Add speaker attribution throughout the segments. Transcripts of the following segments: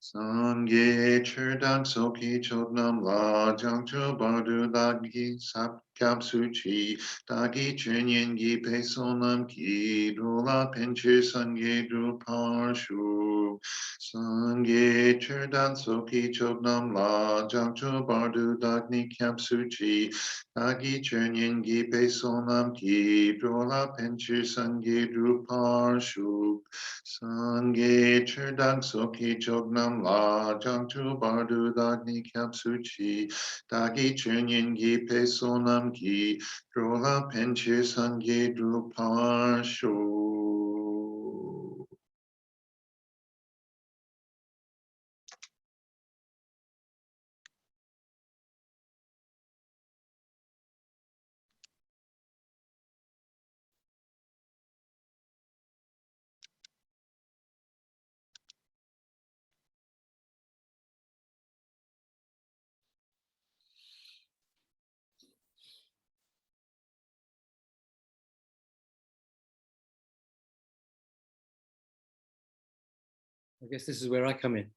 Speaker 1: Sangye cherdang soki chodnam la jangcho bardu dagi sap kyab suchi dagi chenyen gi pesonam ki dola penche sangye dru parshu. Sangye cherdang soki chodnam la jangcho bardu dagi kyab suchi dagi chenyen gi pesonam ki dola penche sangye dru parshu. Sangye cherdang soki chognam la jangchu bardu dagni kyab suchi dagi chenyen gi pesonam gi drola penche sangye druparsho.
Speaker 2: I guess this is where I come in.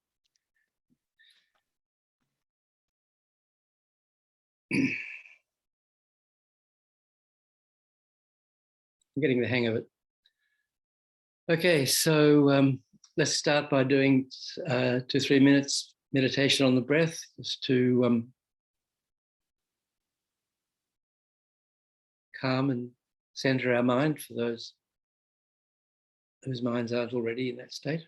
Speaker 2: I'm getting the hang of it. Okay, so let's start by doing 2-3 minutes meditation on the breath, just to calm and center our mind for those whose minds aren't already in that state.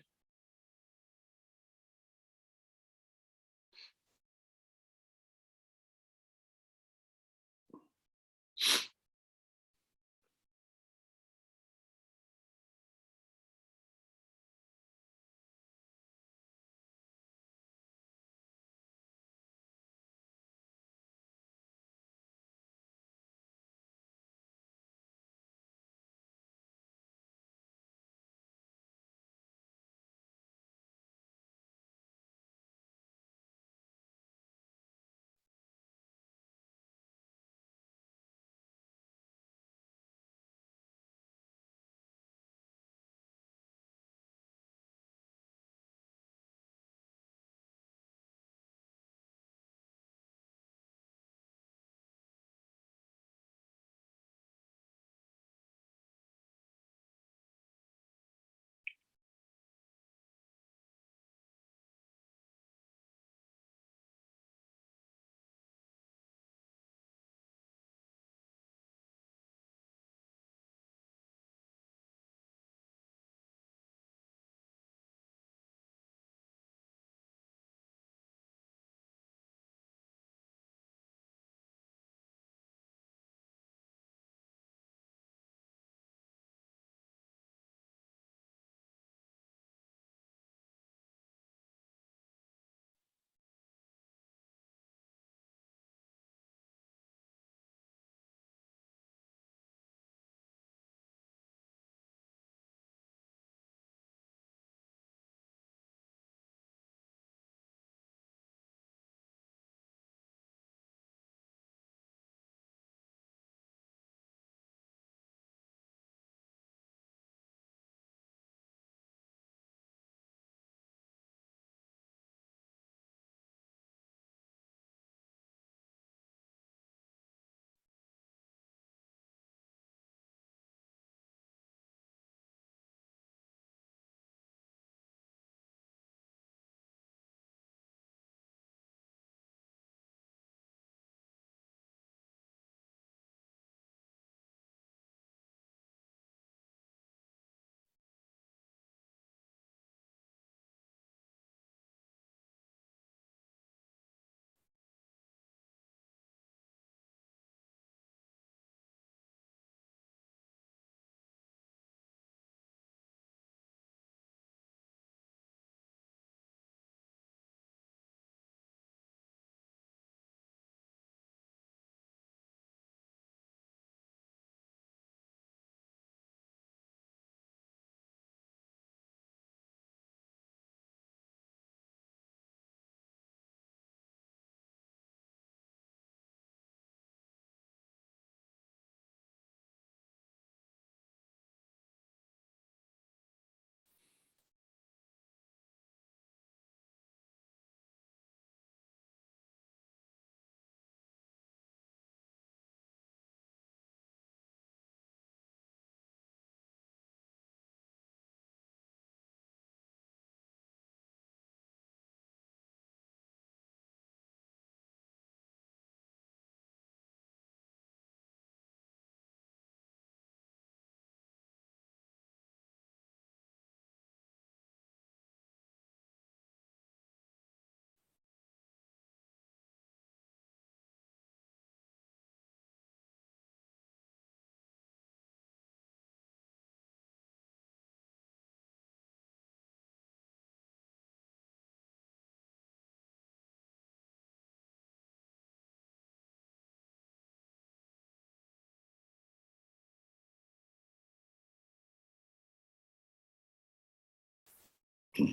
Speaker 2: So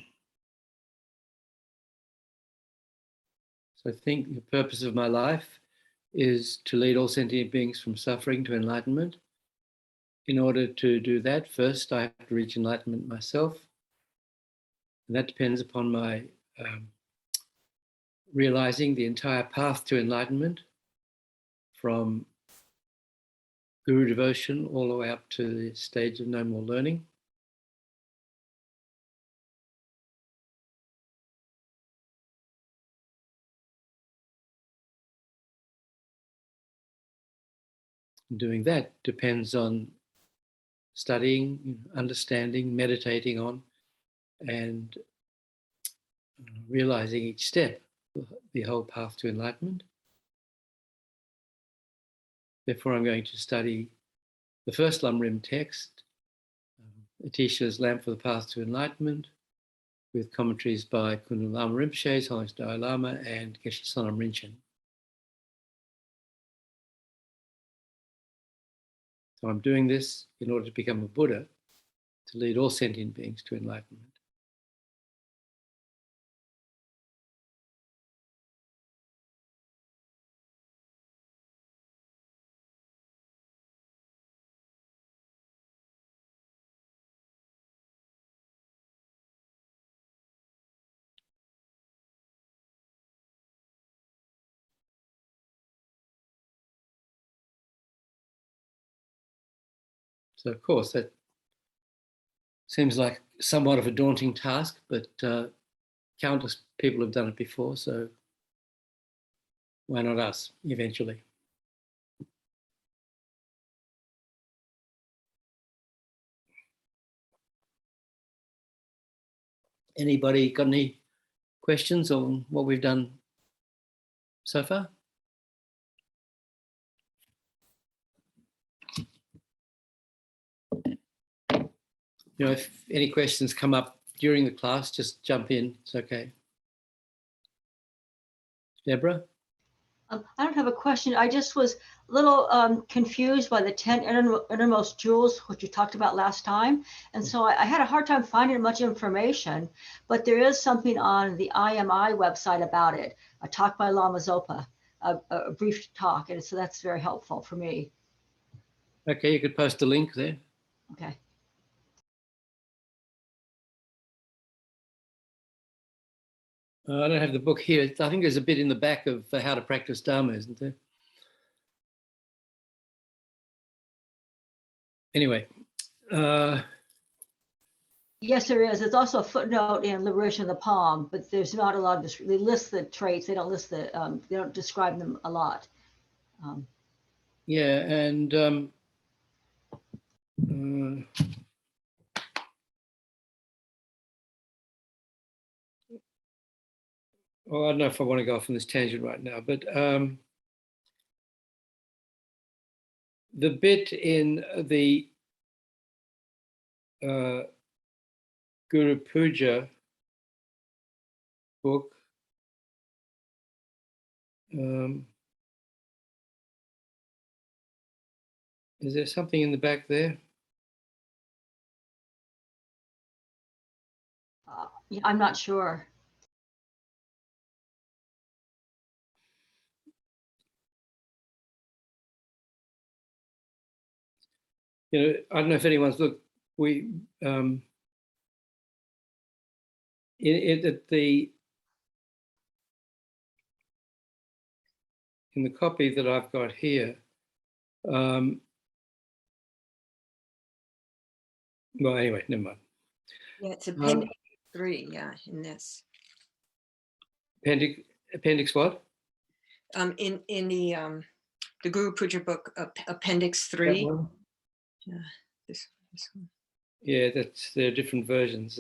Speaker 2: I think the purpose of my life is to lead all sentient beings from suffering to enlightenment. In order to do that, first I have to reach enlightenment myself. And that depends upon my realizing the entire path to enlightenment, from guru devotion all the way up to the stage of no more learning. Doing that depends on studying, understanding, meditating on, and realizing each step, the whole path to enlightenment. Therefore, I'm going to study the first lamrim text, Atisha's Lamp for the Path to Enlightenment, with commentaries by Khunu Lama Rinpoche, Holiness Dalai Lama, and Geshe Sonam Rinchen. So I'm doing this in order to become a Buddha, to lead all sentient beings to enlightenment. So of course that seems like somewhat of a daunting task, but countless people have done it before, so why not us eventually? Anybody got any questions on what we've done so far? You know, if any questions come up during the class, just jump in. It's okay. Deborah?
Speaker 3: I don't have a question. I just was a little confused by the 10 innermost jewels, which you talked about last time. And so I had a hard time finding much information, but there is something on the IMI website about it, a talk by Lama Zopa, a brief talk. And so that's very helpful for me.
Speaker 2: Okay, you could post a link there.
Speaker 3: Okay.
Speaker 2: I don't have the book here. I think there's a bit in the back of how to practice Dharma, isn't there? Anyway.
Speaker 3: Yes, there is. There's also a footnote in Liberation of the Palm, but there's not a lot of, they list the traits. They don't list the, they don't describe them a lot.
Speaker 2: Yeah, and well, I don't know if I want to go off on this tangent right now, but the bit in the Guru Puja book, is there something in the back there?
Speaker 3: Yeah, I'm not sure.
Speaker 2: You know, I don't know if anyone's looked. We at the in the copy that I've got here. Well, anyway, never mind.
Speaker 4: Yeah, it's appendix 3. Yeah, in this.
Speaker 2: Appendix what?
Speaker 4: In the Guru Puja book, appendix 3. Yeah, this one.
Speaker 2: Yeah, there are different versions.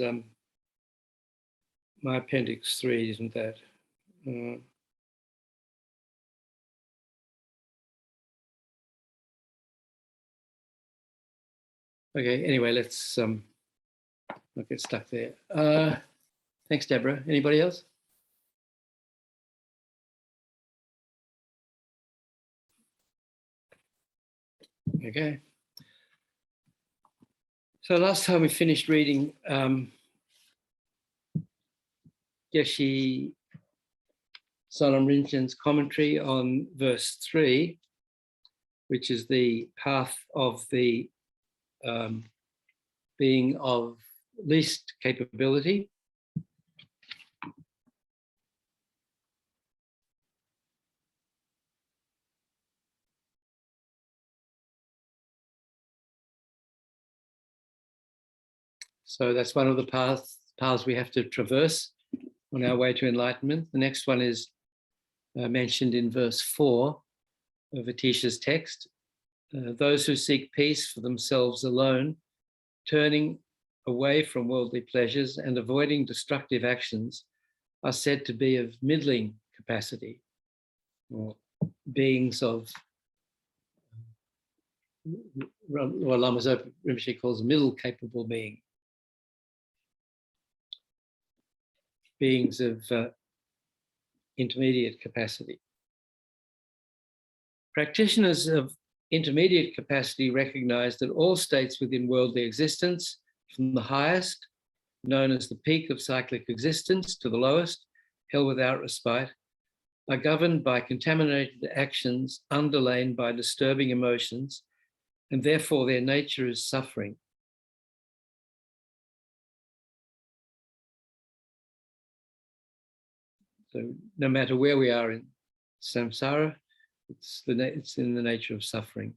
Speaker 2: My appendix 3 isn't that. Okay, anyway, let's not get stuck there. Thanks, Deborah. Anybody else? Okay. So last time we finished reading Geshe Sonam Rinpoche's commentary on verse 3, which is the path of the being of least capability. So that's one of the paths we have to traverse on our way to enlightenment. The next one is mentioned in verse 4 of Atisha's text. Those who seek peace for themselves alone, turning away from worldly pleasures and avoiding destructive actions, are said to be of middling capacity, or beings of what Lama Zopa Rinpoche calls a middle capable being. Beings of intermediate capacity. Practitioners of intermediate capacity recognize that all states within worldly existence, from the highest, known as the peak of cyclic existence, to the lowest, hell without respite, are governed by contaminated actions underlain by disturbing emotions, and therefore their nature is suffering. So no matter where we are in samsara, it's in the nature of suffering.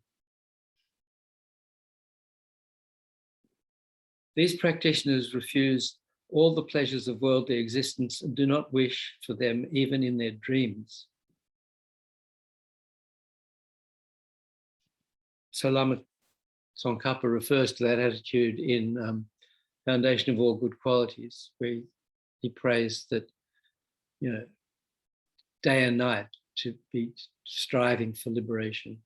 Speaker 2: These practitioners refuse all the pleasures of worldly existence and do not wish for them even in their dreams. So Lama Tsongkhapa refers to that attitude in Foundation of All Good Qualities, where he prays that, day and night to be striving for liberation.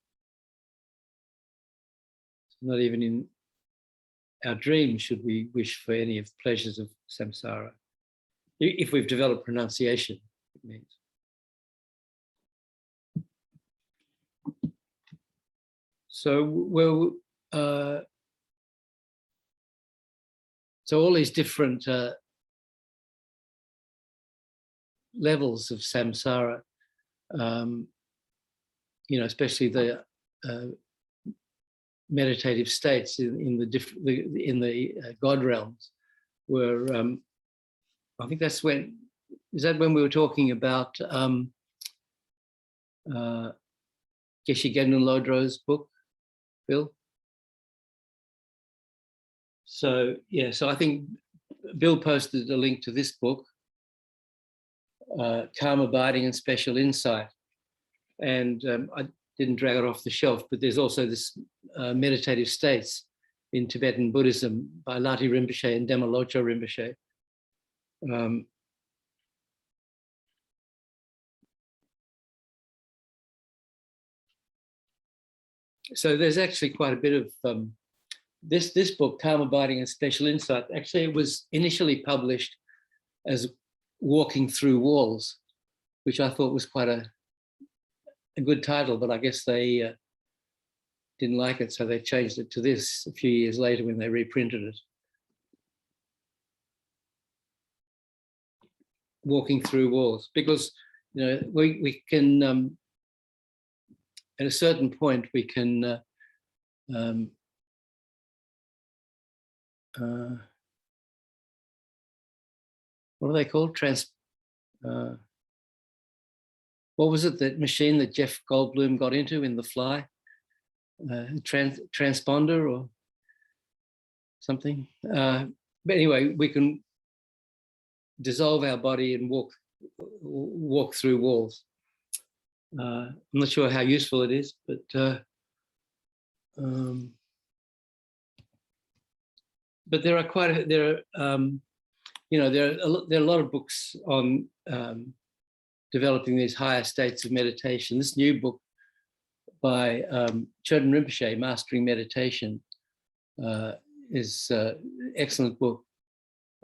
Speaker 2: Not even in our dreams should we wish for any of the pleasures of samsara. If we've developed pronunciation, it means. So so all these different levels of samsara, especially the meditative states in the God realms, were I think that's when we were talking about Geshe Genden Lodro's book, Bill? So I think Bill posted a link to this book, Calm Abiding and Special Insight. And I didn't drag it off the shelf, but there's also this meditative states in Tibetan Buddhism by Lati Rinpoche and Dema Locho Rinpoche. So there's actually quite a bit of this book, Calm Abiding and Special Insight. Actually, it was initially published as Walking Through Walls, which I thought was quite a good title, but I guess they didn't like it, so they changed it to this a few years later when they reprinted it. Walking Through Walls, because we can at a certain point we can what are they called? What was it, that machine that Jeff Goldblum got into in The Fly? Transponder or something. But anyway, we can dissolve our body and walk through walls. I'm not sure how useful it is, but there are there are a lot of books on developing these higher states of meditation. This new book by Choden Rinpoche, Mastering Meditation, is an excellent book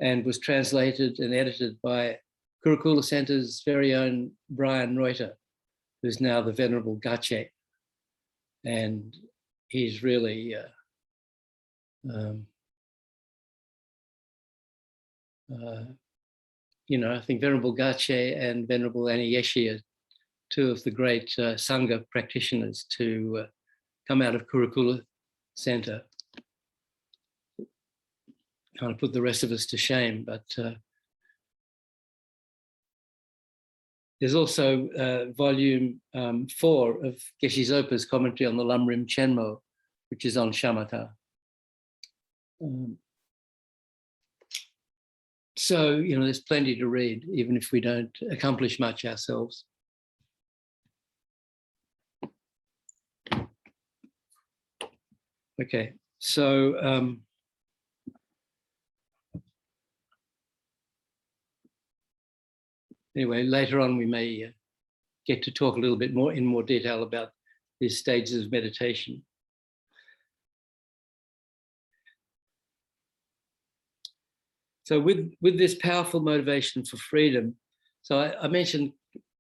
Speaker 2: and was translated and edited by Kurukulla Center's very own Brian Reuter, who's now the Venerable Gache. And he's really I think Venerable Gache and Venerable Aniyeshe are two of the great Sangha practitioners to come out of Kurukulla Center. Kind of put the rest of us to shame, but there's also volume 4 of Geshe Zopa's commentary on the Lamrim Chenmo, which is on shamatha. So, there's plenty to read, even if we don't accomplish much ourselves. Okay, so anyway, later on we may get to talk a little bit more in more detail about these stages of meditation. So with this powerful motivation for freedom, so I mentioned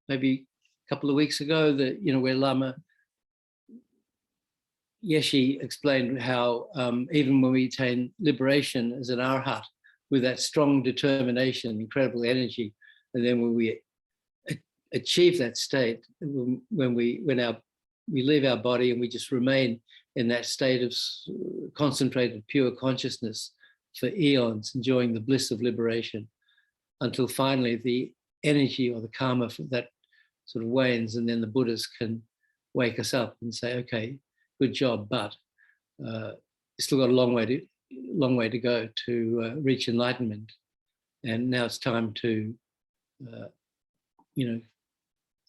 Speaker 2: maybe a couple of weeks ago that, where Lama Yeshe explained how even when we attain liberation as an arhat, with that strong determination, incredible energy, and then when we achieve that state, when we leave our body and we just remain in that state of concentrated pure consciousness for eons, enjoying the bliss of liberation, until finally the energy or the karma for that sort of wanes, and then the Buddhas can wake us up and say, okay, good job, but you still got a long way to go to reach enlightenment, and now it's time to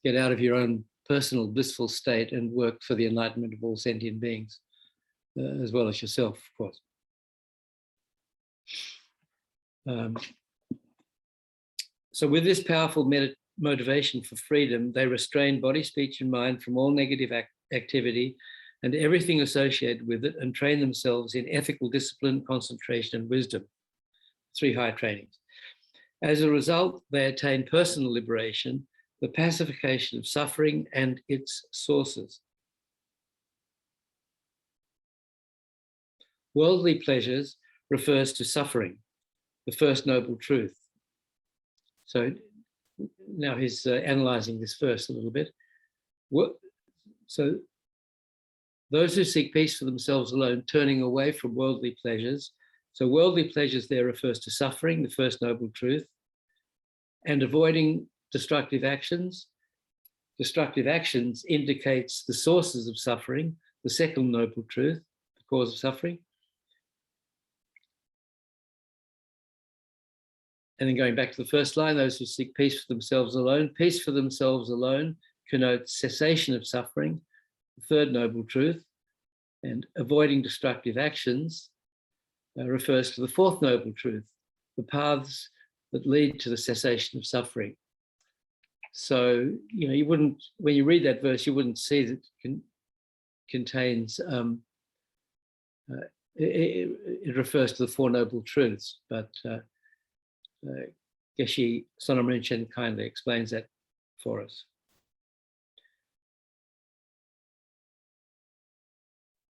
Speaker 2: get out of your own personal blissful state and work for the enlightenment of all sentient beings, as well as yourself, of course. So with this powerful motivation for freedom, they restrain body, speech, and mind from all negative activity and everything associated with it, and train themselves in ethical discipline, concentration, and wisdom. 3 high trainings. As a result, they attain personal liberation, the pacification of suffering and its sources. Worldly pleasures refers to suffering, the first noble truth. So now he's analyzing this verse a little bit. So those who seek peace for themselves alone, turning away from worldly pleasures. So worldly pleasures there refers to suffering, the first noble truth, and avoiding destructive actions. Destructive actions indicates the sources of suffering, the second noble truth, the cause of suffering. And then going back to the first line, those who seek peace for themselves alone. Peace for themselves alone connotes cessation of suffering, the third noble truth. And avoiding destructive actions refers to the fourth noble truth, the paths that lead to the cessation of suffering. So, you wouldn't, when you read that verse, you wouldn't see that it contains, it refers to the Four Noble Truths, but Geshe Sonam Rinchen kindly explains that for us.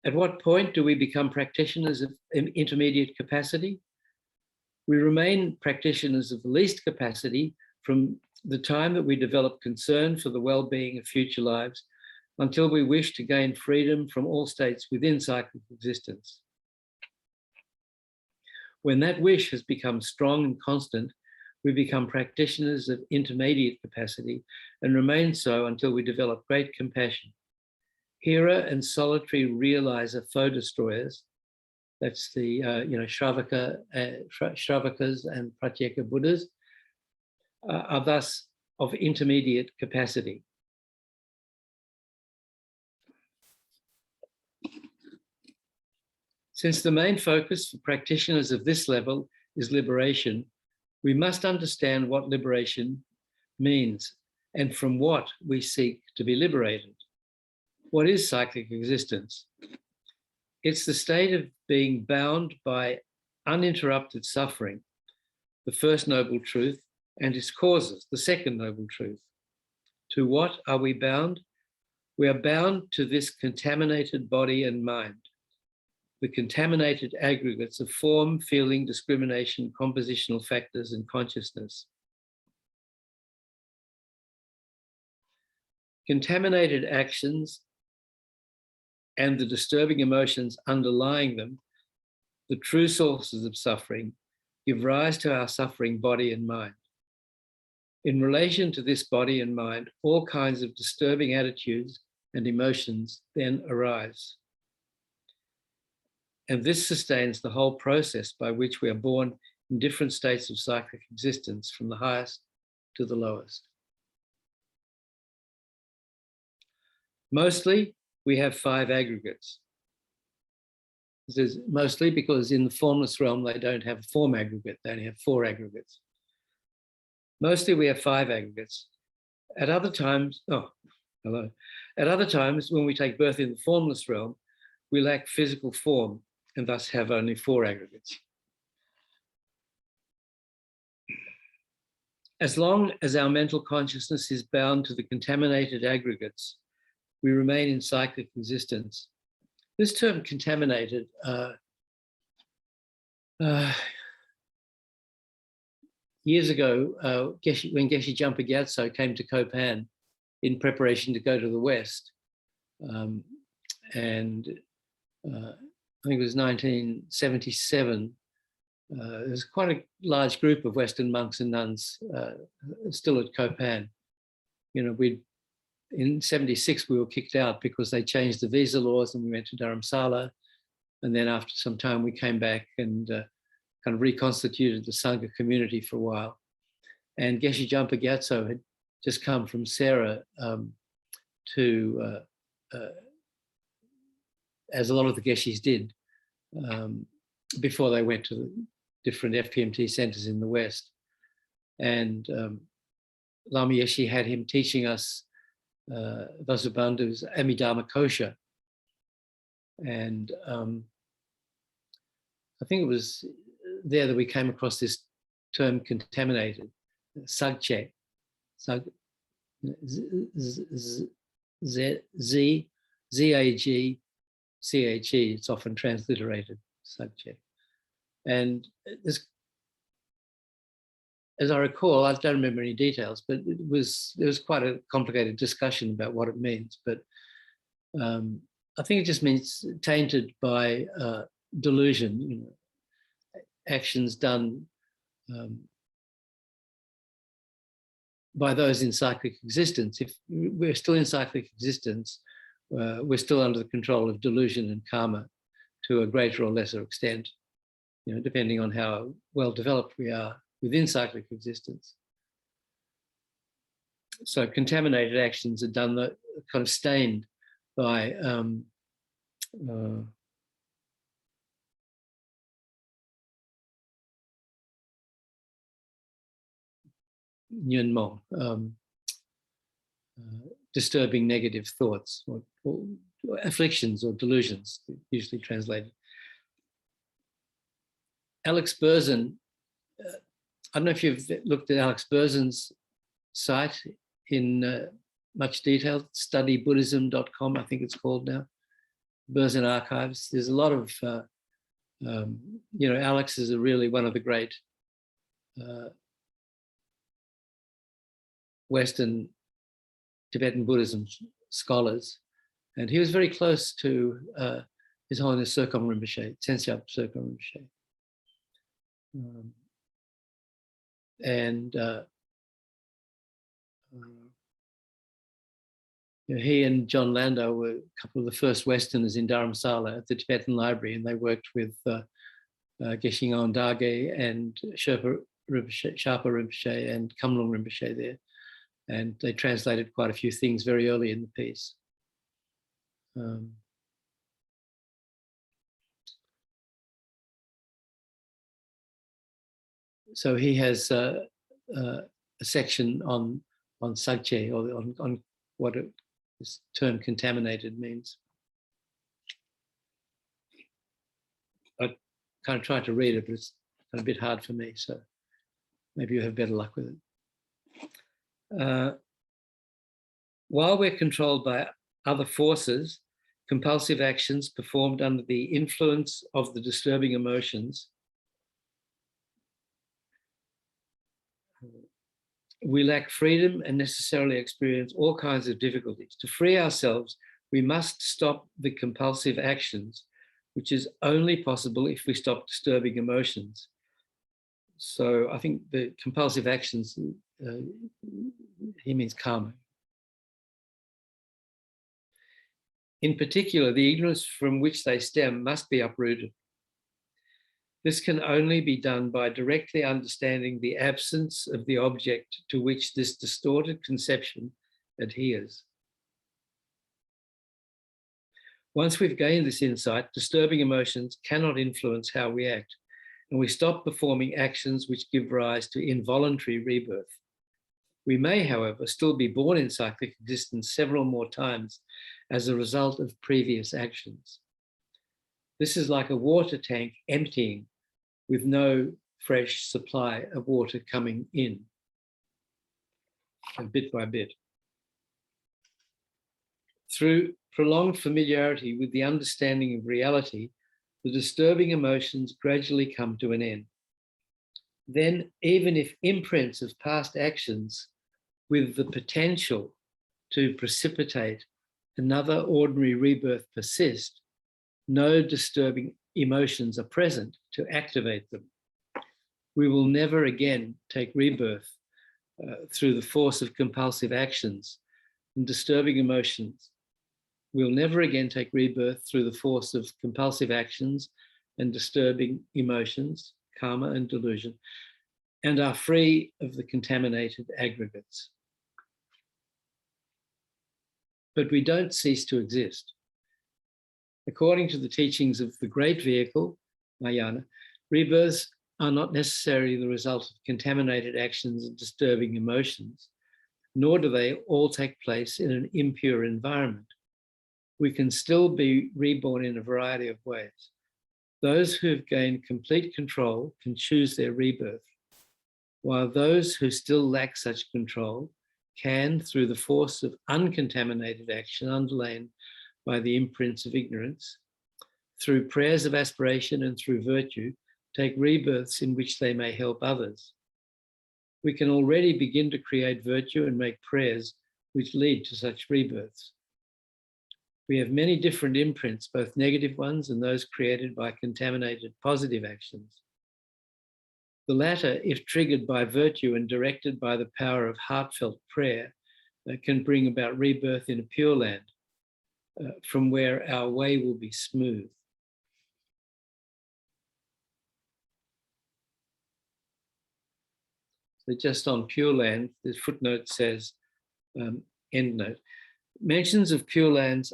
Speaker 2: At what point do we become practitioners of intermediate capacity? We remain practitioners of the least capacity from the time that we develop concern for the well-being of future lives until we wish to gain freedom from all states within cyclic existence. When that wish has become strong and constant, we become practitioners of intermediate capacity and remain so until we develop great compassion. Hera and solitary realizer foe destroyers, that's the Shravakas and Pratyeka Buddhas, are thus of intermediate capacity. Since the main focus for practitioners of this level is liberation, we must understand what liberation means and from what we seek to be liberated. What is cyclic existence? It's the state of being bound by uninterrupted suffering, the first noble truth, and its causes, the second noble truth. To what are we bound? We are bound to this contaminated body and mind, the contaminated aggregates of form, feeling, discrimination, compositional factors, and consciousness. contaminated actions and the disturbing emotions underlying them, the true sources of suffering, give rise to our suffering body and mind. In relation to this body and mind, all kinds of disturbing attitudes and emotions then arise. And this sustains the whole process by which we are born in different states of cyclic existence, from the highest to the lowest. Mostly, we have 5 aggregates. This is mostly because in the formless realm, they don't have a form aggregate, they only have 4 aggregates. Mostly we have 5 aggregates. At other times, At other times, when we take birth in the formless realm, we lack physical form and thus have only 4 aggregates. As long as our mental consciousness is bound to the contaminated aggregates, we remain in cyclic existence. This term contaminated, years ago, when Geshe Jumpa Gyatso came to Kopan in preparation to go to the West, and I think it was 1977, there was quite a large group of Western monks and nuns still at Kopan. You know, in 76, we were kicked out because they changed the visa laws and we went to Dharamsala. And then after some time, we came back and kind of reconstituted the Sangha community for a while. And Geshe Jumpa Gyatso had just come from Sera as a lot of the Geshes did, before they went to the different FPMT centers in the West. And Lama Yeshe had him teaching us Vasubandhu's Amidharma Kosha. And I think it was there that we came across this term contaminated, Sagche, Z-A-G-C-H-E, it's often transliterated, Sagche. And this, as I recall, I don't remember any details, but there was quite a complicated discussion about what it means. But I think it just means tainted by delusion, you know, actions done by those in cyclic existence. If we're still in cyclic existence, we're still under the control of delusion and karma to a greater or lesser extent, you know, depending on how well developed we are within cyclic existence. So contaminated actions are done, kind of stained by Nyunmo, disturbing negative thoughts or afflictions or delusions, usually translated. Alex Berzin, I don't know if you've looked at Alex Berzin's site in much detail, studybuddhism.com, I think it's called now, Berzin Archives. There's a lot of, you know, Alex is really one of the great Western Tibetan Buddhism scholars. And he was very close to His Holiness Serkom Rinpoche, Tsensyab Serkom Rinpoche. And you know, he and John Landau were a couple of the first Westerners in Dharamsala at the Tibetan Library, and they worked with Geshe Ngawang Dage and Sherpa Rinpoche and Kamlung Rinpoche there. And they translated quite a few things very early in the piece. So he has a section on Sagche, or on what this term contaminated means. I kind of tried to read it, but it's a bit hard for me, so maybe you have better luck with it. While we're controlled by other forces, compulsive actions performed under the influence of the disturbing emotions we lack freedom and necessarily experience all kinds of difficulties. To free ourselves, we must stop the compulsive actions, which is only possible if we stop disturbing emotions. So I think the compulsive actions, he means karma. In particular, the ignorance from which they stem must be uprooted. This can only be done by directly understanding the absence of the object to which this distorted conception adheres. Once we've gained this insight, disturbing emotions cannot influence how we act, and we stop performing actions which give rise to involuntary rebirth. We may, however, still be born in cyclic existence several more times as a result of previous actions. This is like a water tank emptying with no fresh supply of water coming in, and bit by bit. Through prolonged familiarity with the understanding of reality, the disturbing emotions gradually come to an end. Then, even if imprints of past actions with the potential to precipitate another ordinary rebirth persist, no disturbing emotions are present to activate them. We will never again take rebirth through the force of compulsive actions and disturbing emotions. We'll never again take rebirth through the force of compulsive actions and disturbing emotions, karma and delusion, and are free of the contaminated aggregates. But we don't cease to exist. According to the teachings of the great vehicle, Mahayana, rebirths are not necessarily the result of contaminated actions and disturbing emotions, nor do they all take place in an impure environment. We can still be reborn in a variety of ways. Those who have gained complete control can choose their rebirth, while those who still lack such control can, through the force of uncontaminated action underlain by the imprints of ignorance, through prayers of aspiration and through virtue, take rebirths in which they may help others. We can already begin to create virtue and make prayers which lead to such rebirths. We have many different imprints, both negative ones and those created by contaminated positive actions. The latter, if triggered by virtue and directed by the power of heartfelt prayer, can bring about rebirth in a pure land, from where our way will be smooth. So just on Pure Land, the footnote says, end note, mention of Pure Lands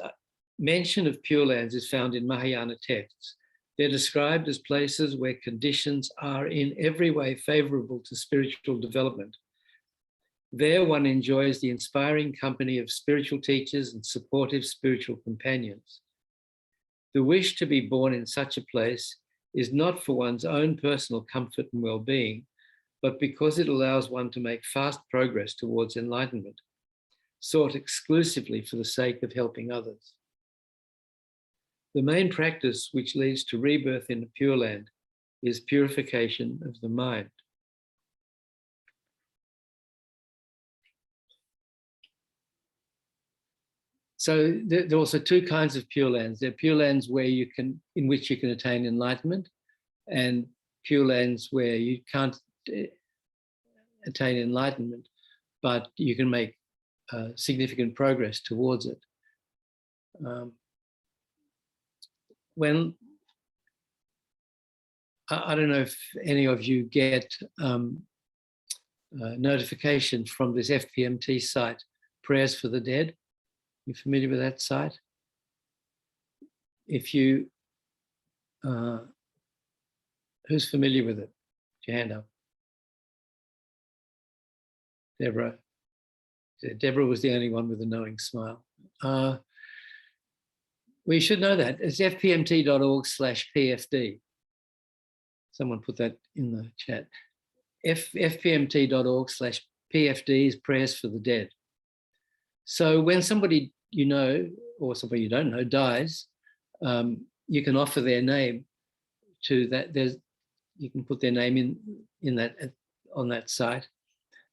Speaker 2: is found in Mahayana texts. They're described as places where conditions are in every way favorable to spiritual development. There one enjoys the inspiring company of spiritual teachers and supportive spiritual companions. The wish to be born in such a place is not for one's own personal comfort and well-being, but because it allows one to make fast progress towards enlightenment, sought exclusively for the sake of helping others. The main practice which leads to rebirth in the Pure Land is purification of the mind. So there are also two kinds of Pure Lands. There are Pure Lands where in which you can attain enlightenment, and Pure Lands where you can't attain enlightenment, but you can make significant progress towards it. When I don't know if any of you get notification from this FPMT site, Prayers for the Dead. You familiar with that site? If you, who's familiar with it? Put your hand up. Deborah. Deborah was the only one with a knowing smile. We should know that. It's fpmt.org/PFD. Someone put that in the chat. fpmt.org/PFD is Prayers for the Dead. So when somebody you know, or somebody you don't know, dies, you can offer their name to that. You can put their name in that on that site,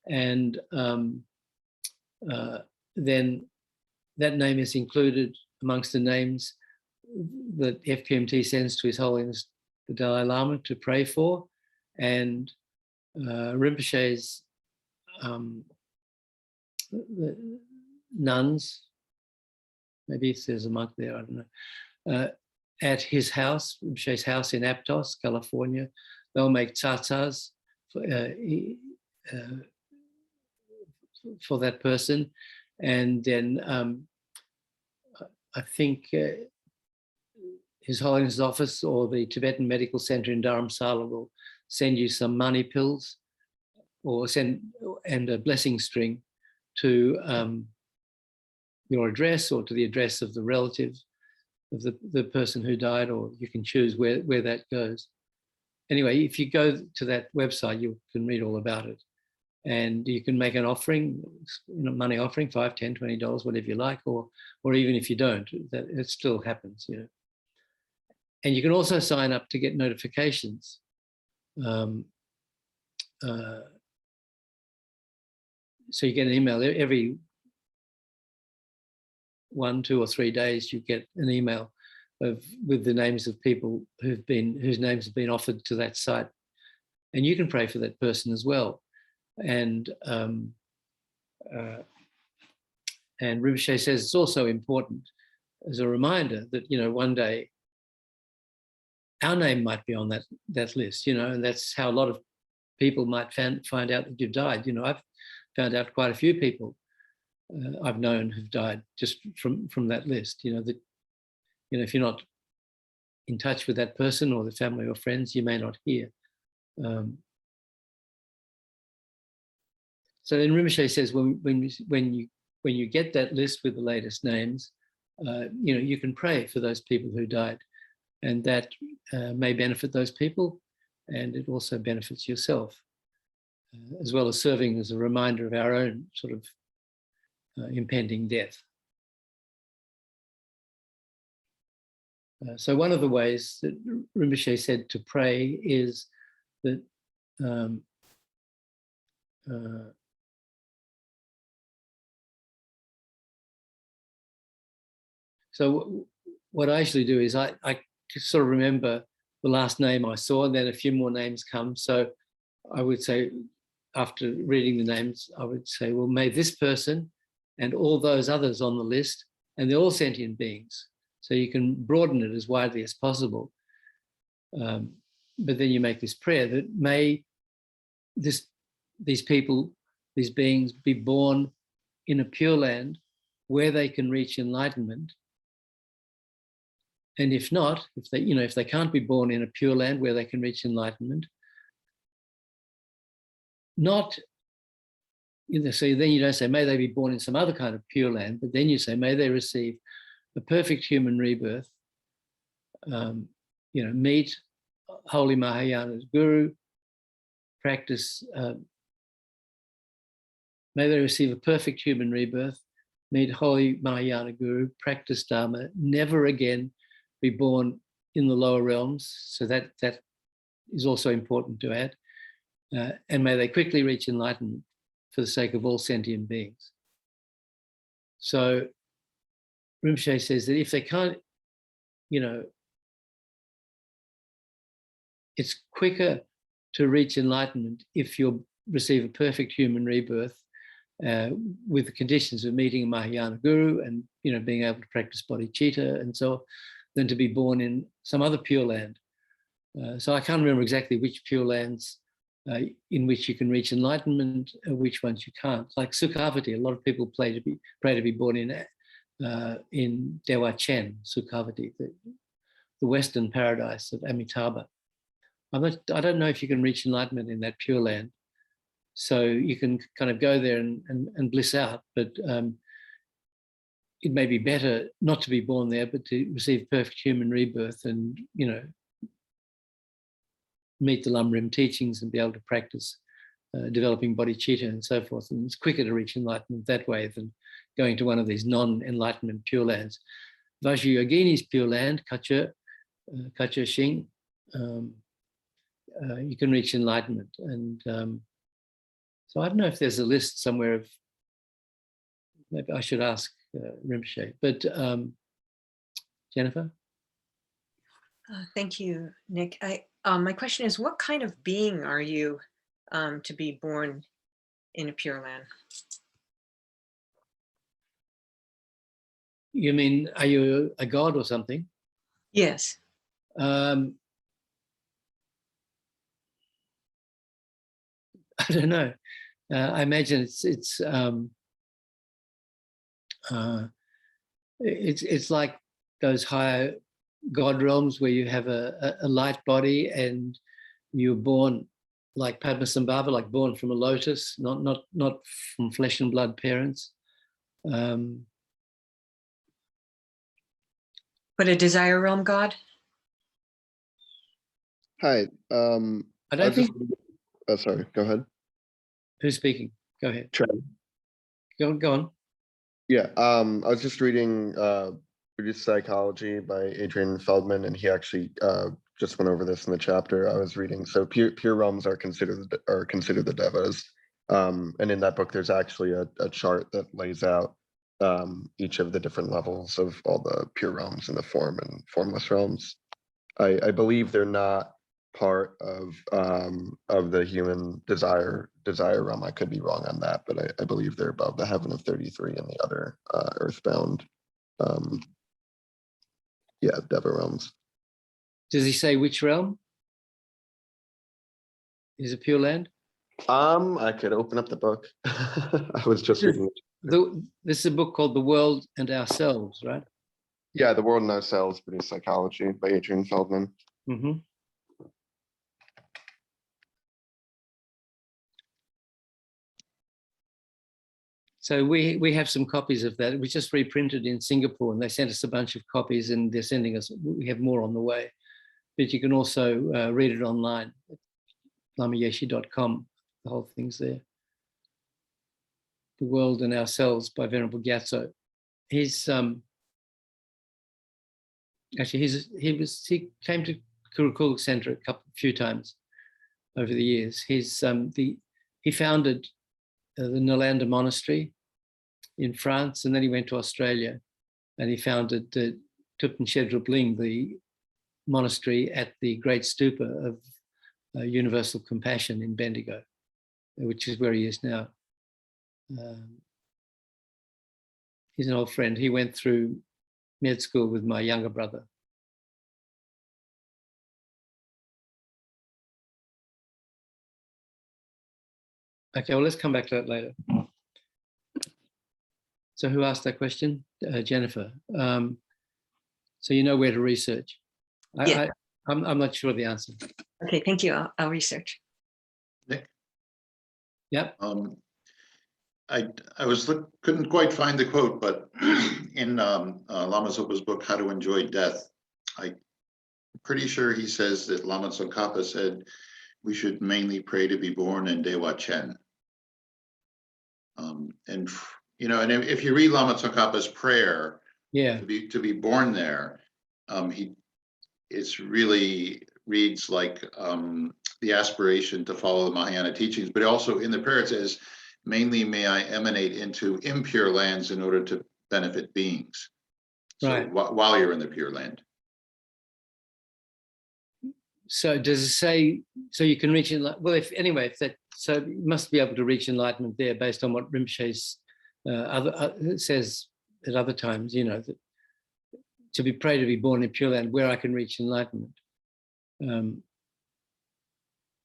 Speaker 2: And then that name is included amongst the names that FQMT sends to His Holiness the Dalai Lama to pray for. And Rinpoche's the nuns, maybe if there's a monk there, I don't know, at his house, Rinpoche's house in Aptos, California. They'll make tzatzas for that person. And then I think His Holiness' office or the Tibetan Medical Center in Dharamsala will send you some money pills or and a blessing string to your address or to the address of the relative of the person who died, or you can choose where that goes. Anyway, if you go to that website, you can read all about it. And you can make an offering, money offering, $5, $10, $20, whatever you like, or even if you don't, that it still happens, And you can also sign up to get notifications. So you get an email every 1, 2, or 3 days. You get an email with the names of people whose names have been offered to that site, and you can pray for that person as well. And Rinpoche says it's also important as a reminder that one day our name might be on that list, and that's how a lot of people might find out that you've died. I've found out quite a few people I've known who've died just from that list. That if you're not in touch with that person or the family or friends, you may not hear. So then Rinpoche says when you get that list with the latest names, you can pray for those people who died, and that may benefit those people, and it also benefits yourself, as well as serving as a reminder of our own sort of impending death. So one of the ways that Rinpoche said to pray is that so what I usually do is I sort of remember the last name I saw, and then a few more names come. So I would say, after reading the names, I would say, well, may this person and all those others on the list, and they're all sentient beings. So you can broaden it as widely as possible. But then you make this prayer that may these people, these beings, be born in a pure land where they can reach enlightenment. And if not, if they can't be born in a pure land where they can reach enlightenment, so then you don't say, may they be born in some other kind of pure land, but then you say, may they receive a perfect human rebirth, meet Holy Mahayana's Guru, practice, may they receive a perfect human rebirth, meet Holy Mahayana Guru, practice Dharma, never again be born in the lower realms. So that is also important to add. And may they quickly reach enlightenment for the sake of all sentient beings. So Rinpoche says that if they can't, it's quicker to reach enlightenment if you receive a perfect human rebirth with the conditions of meeting a Mahayana Guru and being able to practice bodhicitta and so on, than to be born in some other pure land. So I can't remember exactly which pure lands in which you can reach enlightenment, which ones you can't. Like Sukhavati, a lot of people pray to be born in Dewa Chen, Sukhavati, the Western paradise of Amitabha. I don't know if you can reach enlightenment in that pure land. So you can kind of go there and bliss out, but it may be better not to be born there, but to receive perfect human rebirth and, meet the lamrim teachings and be able to practice developing bodhicitta and so forth. And it's quicker to reach enlightenment that way than going to one of these non-enlightenment pure lands. Vajrayogini's pure land, Kacha Shing, you can reach enlightenment. And So I don't know if there's a list somewhere of, maybe I should ask Rinpoche, but Jennifer?
Speaker 4: Thank you, Nick. My question is, what kind of being are you to be born in a Pure Land?
Speaker 2: You mean, are you a god or something?
Speaker 4: Yes.
Speaker 2: I don't know. I imagine it's like those higher God realms where you have a light body and you're born like Padmasambhava, like born from a lotus, not from flesh and blood parents.
Speaker 4: But a desire realm god?
Speaker 5: Hi.
Speaker 2: I don't think.
Speaker 5: Oh, sorry. Go ahead.
Speaker 2: Who's speaking? Go ahead.
Speaker 5: Trey.
Speaker 2: Go on.
Speaker 5: Yeah. I was just reading Buddhist Psychology by Adrian Feldman, and he actually just went over this in the chapter I was reading. So pure realms are considered the devas, and in that book, there's actually a chart that lays out each of the different levels of all the pure realms in the form and formless realms. I believe they're not part of the human desire realm. I could be wrong on that, but I believe they're above the heaven of 33 and the other earthbound Deva realms.
Speaker 2: Does he say which realm? Is it Pure Land?
Speaker 5: I could open up the book. I was just reading it.
Speaker 2: This is a book called The World and Ourselves, right?
Speaker 5: Yeah, The World and Ourselves, Buddhist Psychology by Adrian Feldman.
Speaker 2: Mm-hmm. So we have some copies of that. We just reprinted in Singapore, and they sent us a bunch of copies, and they're sending us. We have more on the way, but you can also read it online at lamayeshi.com. The whole thing's there. The World and Ourselves by Venerable Gyatso. He's actually he came to Kurukulla Center a few times over the years. He founded the Nalanda Monastery in France, and then he went to Australia, and he founded Thupten Shedrup Ling, the monastery at the Great Stupa of Universal Compassion in Bendigo, which is where he is now. He's an old friend. He went through med school with my younger brother. Okay, well, let's come back to that later. So who asked that question? Jennifer. So you know where to research.
Speaker 4: Yeah.
Speaker 2: I'm not sure of the answer.
Speaker 4: Okay, thank you. I'll research.
Speaker 1: Nick?
Speaker 2: Yep.
Speaker 1: I couldn't quite find the quote, but in Lama Zopa's book, How to Enjoy Death, I'm pretty sure he says that Lama Tsongkhapa said we should mainly pray to be born in Dewa Chen. And if you read Lama Tsongkhapa's prayer,
Speaker 2: Yeah,
Speaker 1: to be born there, it's really reads like the aspiration to follow the Mahayana teachings, but also in the prayer it says, mainly may I emanate into impure lands in order to benefit beings. So
Speaker 2: right.
Speaker 1: While you're in the Pure Land.
Speaker 2: So does it say, so you can reach enlightenment? Well, so you must be able to reach enlightenment there based on what Rinpoche says at other times, that to pray to be born in Pure Land where I can reach enlightenment. And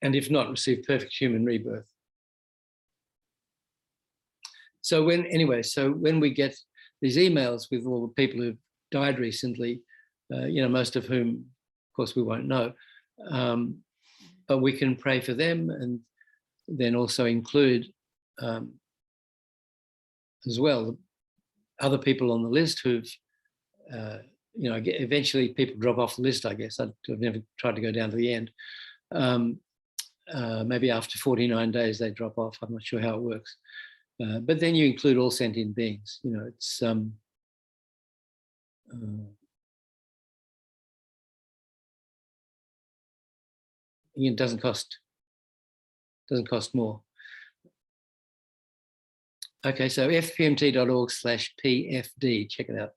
Speaker 2: if not, receive perfect human rebirth. So when we get these emails with all the people who've died recently, most of whom, of course, we won't know, but we can pray for them and then also include as well other people on the list who've, eventually people drop off the list, I guess. I've never tried to go down to the end. Maybe after 49 days they drop off. I'm not sure how it works. But then you include all sentient beings. It's it doesn't cost more. Okay, so fpmt.org/PFD, check it out.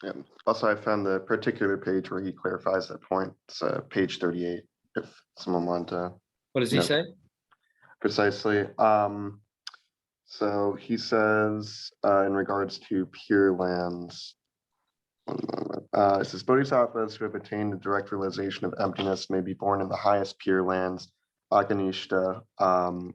Speaker 5: Yeah. Also, I found the particular page where he clarifies that point. It's page 38, if someone wanted to.
Speaker 2: What does he say?
Speaker 5: Precisely. So he says, in regards to Pure Lands, it says, Bodhisattvas who have attained the direct realization of emptiness may be born in the highest Pure Lands, Akanishta,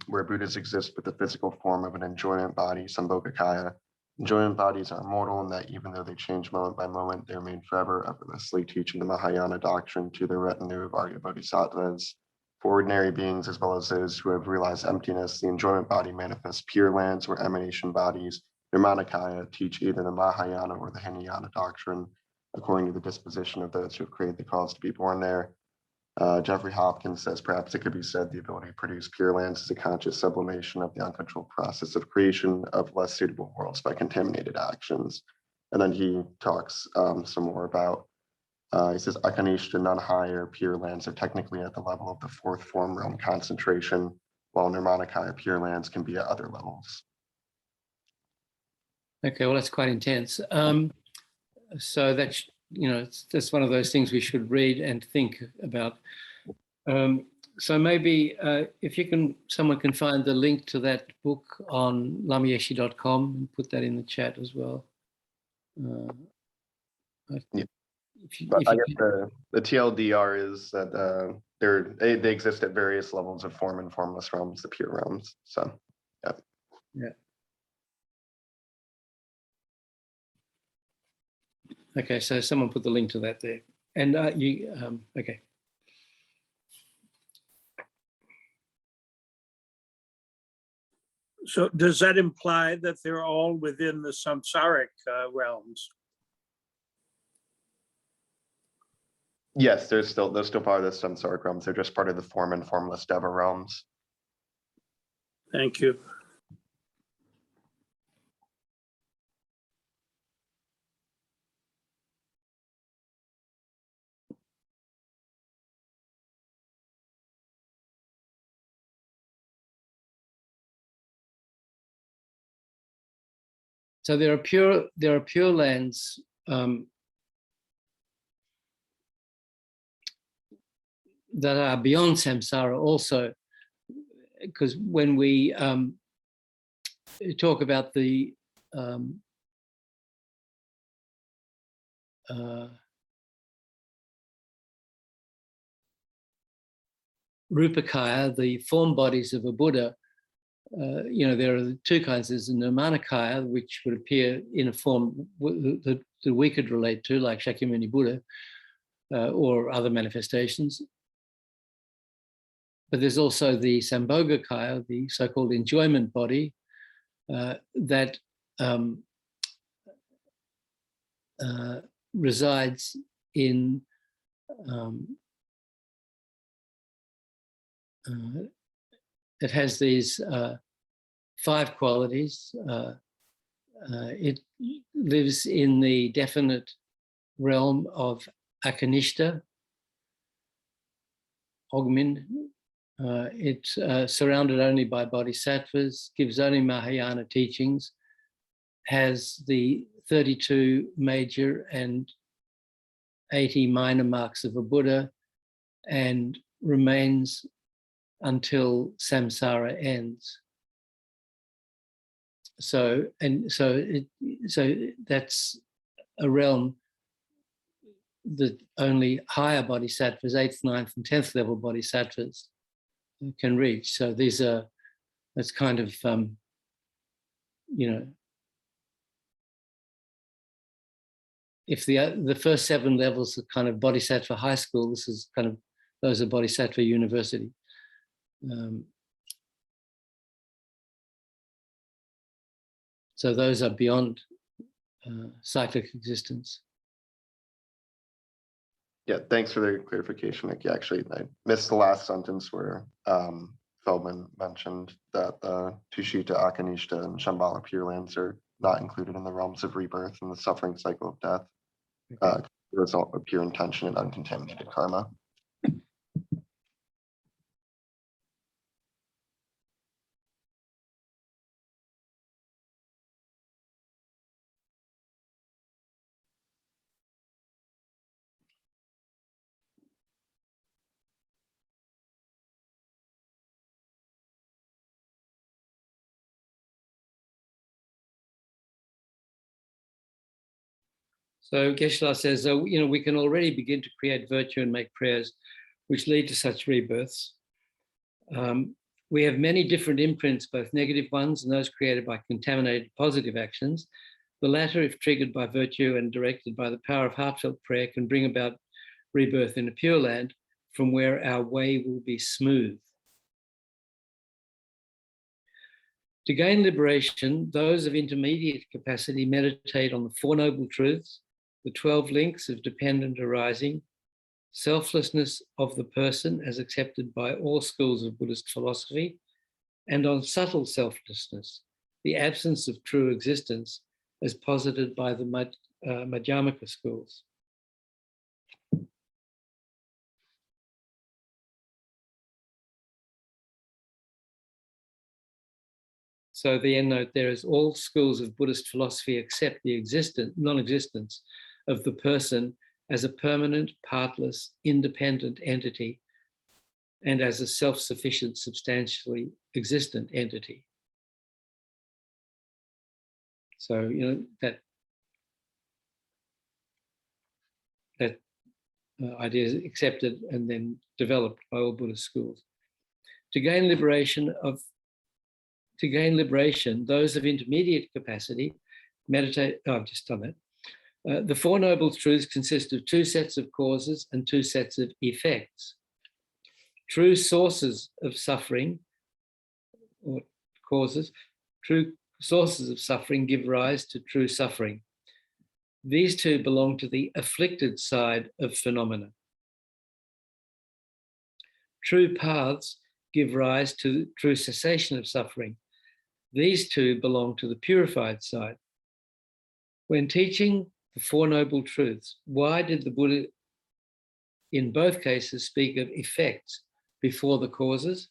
Speaker 5: where Buddhas exist with the physical form of an enjoyment body, Sambhogakaya. Enjoyment bodies are immortal in that even though they change moment by moment, they remain forever effortlessly teaching the Mahayana doctrine to the retinue of Arya Bodhisattvas. For ordinary beings, as well as those who have realized emptiness, the enjoyment body manifests Pure Lands or emanation bodies. Nirmanakaya teach either the Mahayana or the Hinayana doctrine, according to the disposition of those who have created the cause to be born there. Jeffrey Hopkins says, perhaps it could be said the ability to produce Pure Lands is a conscious sublimation of the uncontrolled process of creation of less suitable worlds by contaminated actions. And then he talks some more about, he says, Akanishta, none higher Pure Lands are technically at the level of the fourth form realm concentration, while Nirmanakaya Pure Lands can be at other levels.
Speaker 2: Okay, well, that's quite intense. So that's, that's one of those things we should read and think about. So maybe if someone can find the link to that book on lamayeshi.com and put that in the chat as well.
Speaker 5: Yeah. I guess the TLDR is that they exist at various levels of form and formless realms, the pure realms. So, yeah.
Speaker 2: Yeah. Okay, so someone put the link to that there. And okay.
Speaker 6: So does that imply that they're all within the samsaric realms?
Speaker 5: Yes, they're still part of the samsaric realms. They're just part of the form and formless Deva realms.
Speaker 6: Thank you.
Speaker 2: So there are pure lands that are beyond samsara also, because when we talk about the Rupakaya, the form bodies of a Buddha, there are two kinds. There's the Nirmanakaya, which would appear in a form that we could relate to, like Shakyamuni Buddha or other manifestations. But there's also the Sambhogakaya, the so-called enjoyment body, that resides in it has these 5 qualities. It lives in the definite realm of Akanishta, Ogmin. It's surrounded only by bodhisattvas, gives only Mahayana teachings, has the 32 major and 80 minor marks of a Buddha, and remains until samsara ends. So that's a realm that only higher bodhisattvas, 8th, 9th, and 10th level bodhisattvas can reach. So that's kind of, if the first 7 levels are kind of bodhisattva high school, this is kind of, those are bodhisattva university. So those are beyond cyclic existence.
Speaker 5: Yeah, thanks for the clarification, Nick. Yeah, actually, I missed the last sentence where Feldman mentioned that Tushita, Akanishta, and Shambhala Pure Lands are not included in the realms of rebirth and the suffering cycle of death. The result of pure intention and uncontaminated karma.
Speaker 2: So Geshe-la says, we can already begin to create virtue and make prayers which lead to such rebirths. We have many different imprints, both negative ones and those created by contaminated positive actions. The latter, if triggered by virtue and directed by the power of heartfelt prayer, can bring about rebirth in a pure land from where our way will be smooth. To gain liberation, those of intermediate capacity meditate on the Four Noble Truths, the 12 links of dependent arising, selflessness of the person as accepted by all schools of Buddhist philosophy, and on subtle selflessness, the absence of true existence as posited by the Madhyamaka schools. So the end note there is all schools of Buddhist philosophy accept the non-existence of the person as a permanent, partless, independent entity and as a self-sufficient, substantially existent entity. So, that idea is accepted and then developed by all Buddhist schools. To gain liberation, those of intermediate capacity meditate. Oh, I've just done that. The Four Noble Truths consist of two sets of causes and two sets of effects. True sources of suffering, or causes, true sources of suffering give rise to true suffering. These two belong to the afflicted side of phenomena. True paths give rise to true cessation of suffering. These two belong to the purified side. When teaching the Four Noble Truths, why did the Buddha in both cases speak of effects before the causes?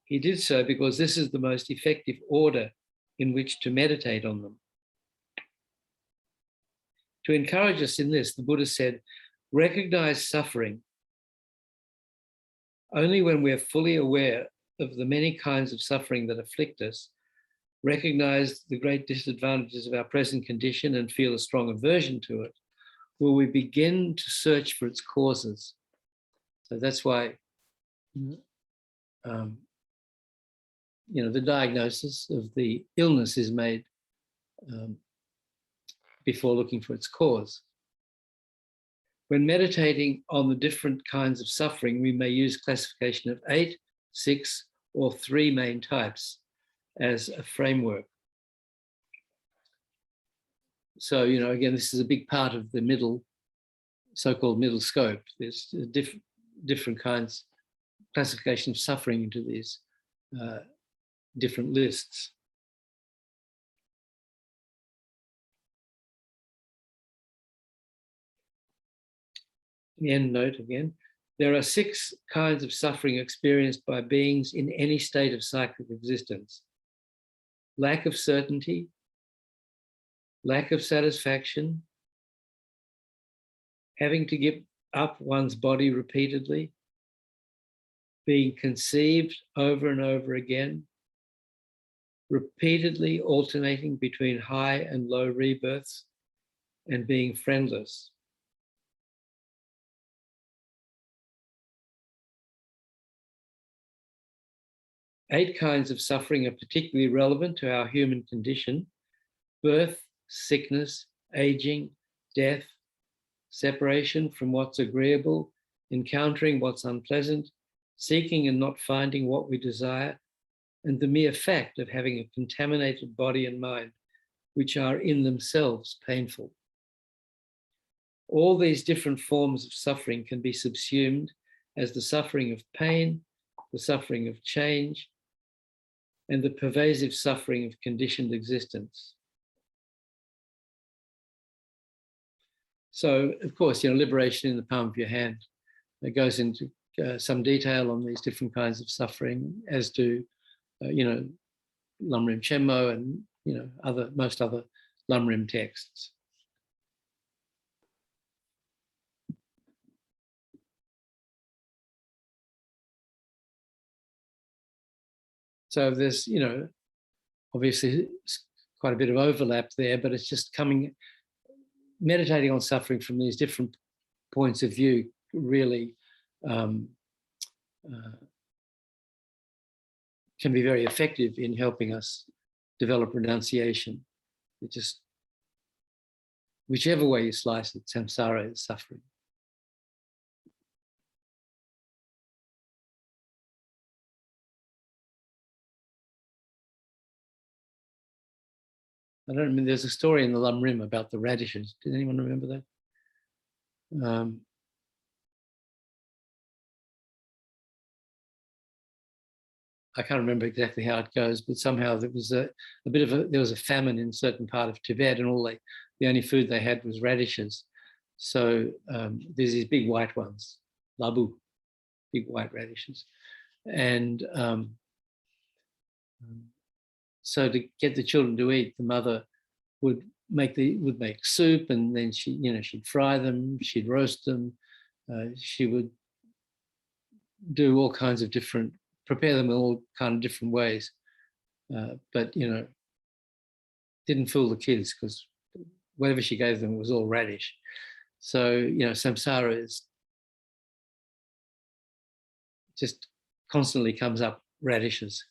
Speaker 2: He did so because this is the most effective order in which to meditate on them. To encourage us in this, the Buddha said, recognize suffering only when we are fully aware of the many kinds of suffering that afflict us, recognize the great disadvantages of our present condition and feel a strong aversion to it, will we begin to search for its causes. So that's why, the diagnosis of the illness is made before looking for its cause. When meditating on the different kinds of suffering, we may use classification of 8, 6, or 3 main types as a framework. So, again, this is a big part of the so-called middle scope. There's different kinds, classification of suffering into these different lists. The end note again. There are 6 kinds of suffering experienced by beings in any state of cyclic existence. Lack of certainty, lack of satisfaction, having to give up one's body repeatedly, being conceived over and over again, repeatedly alternating between high and low rebirths, and being friendless. Eight kinds of suffering are particularly relevant to our human condition: birth, sickness, aging, death, separation from what's agreeable, encountering what's unpleasant, seeking and not finding what we desire, and the mere fact of having a contaminated body and mind which are in themselves painful. All these different forms of suffering can be subsumed as the suffering of pain, the suffering of change, and the pervasive suffering of conditioned existence. So, of course, liberation in the palm of your hand. It goes into some detail on these different kinds of suffering, as do, lamrim chenmo and most other lamrim texts. So there's, obviously quite a bit of overlap there, but it's just meditating on suffering from these different points of view really can be very effective in helping us develop renunciation. It just, whichever way you slice it, samsara is suffering. There's a story in the lamrim about the radishes. Did anyone remember that? I can't remember exactly how it goes, but somehow there was there was a famine in a certain part of Tibet, and the only food they had was radishes. So there's these big white ones, labu, big white radishes, and so to get the children to eat, the mother would make soup, and then she'd fry them, she'd roast them, she would do all kinds of prepare them in all kind of different ways, but didn't fool the kids, because whatever she gave them was all radish. So samsara is just constantly comes up radishes.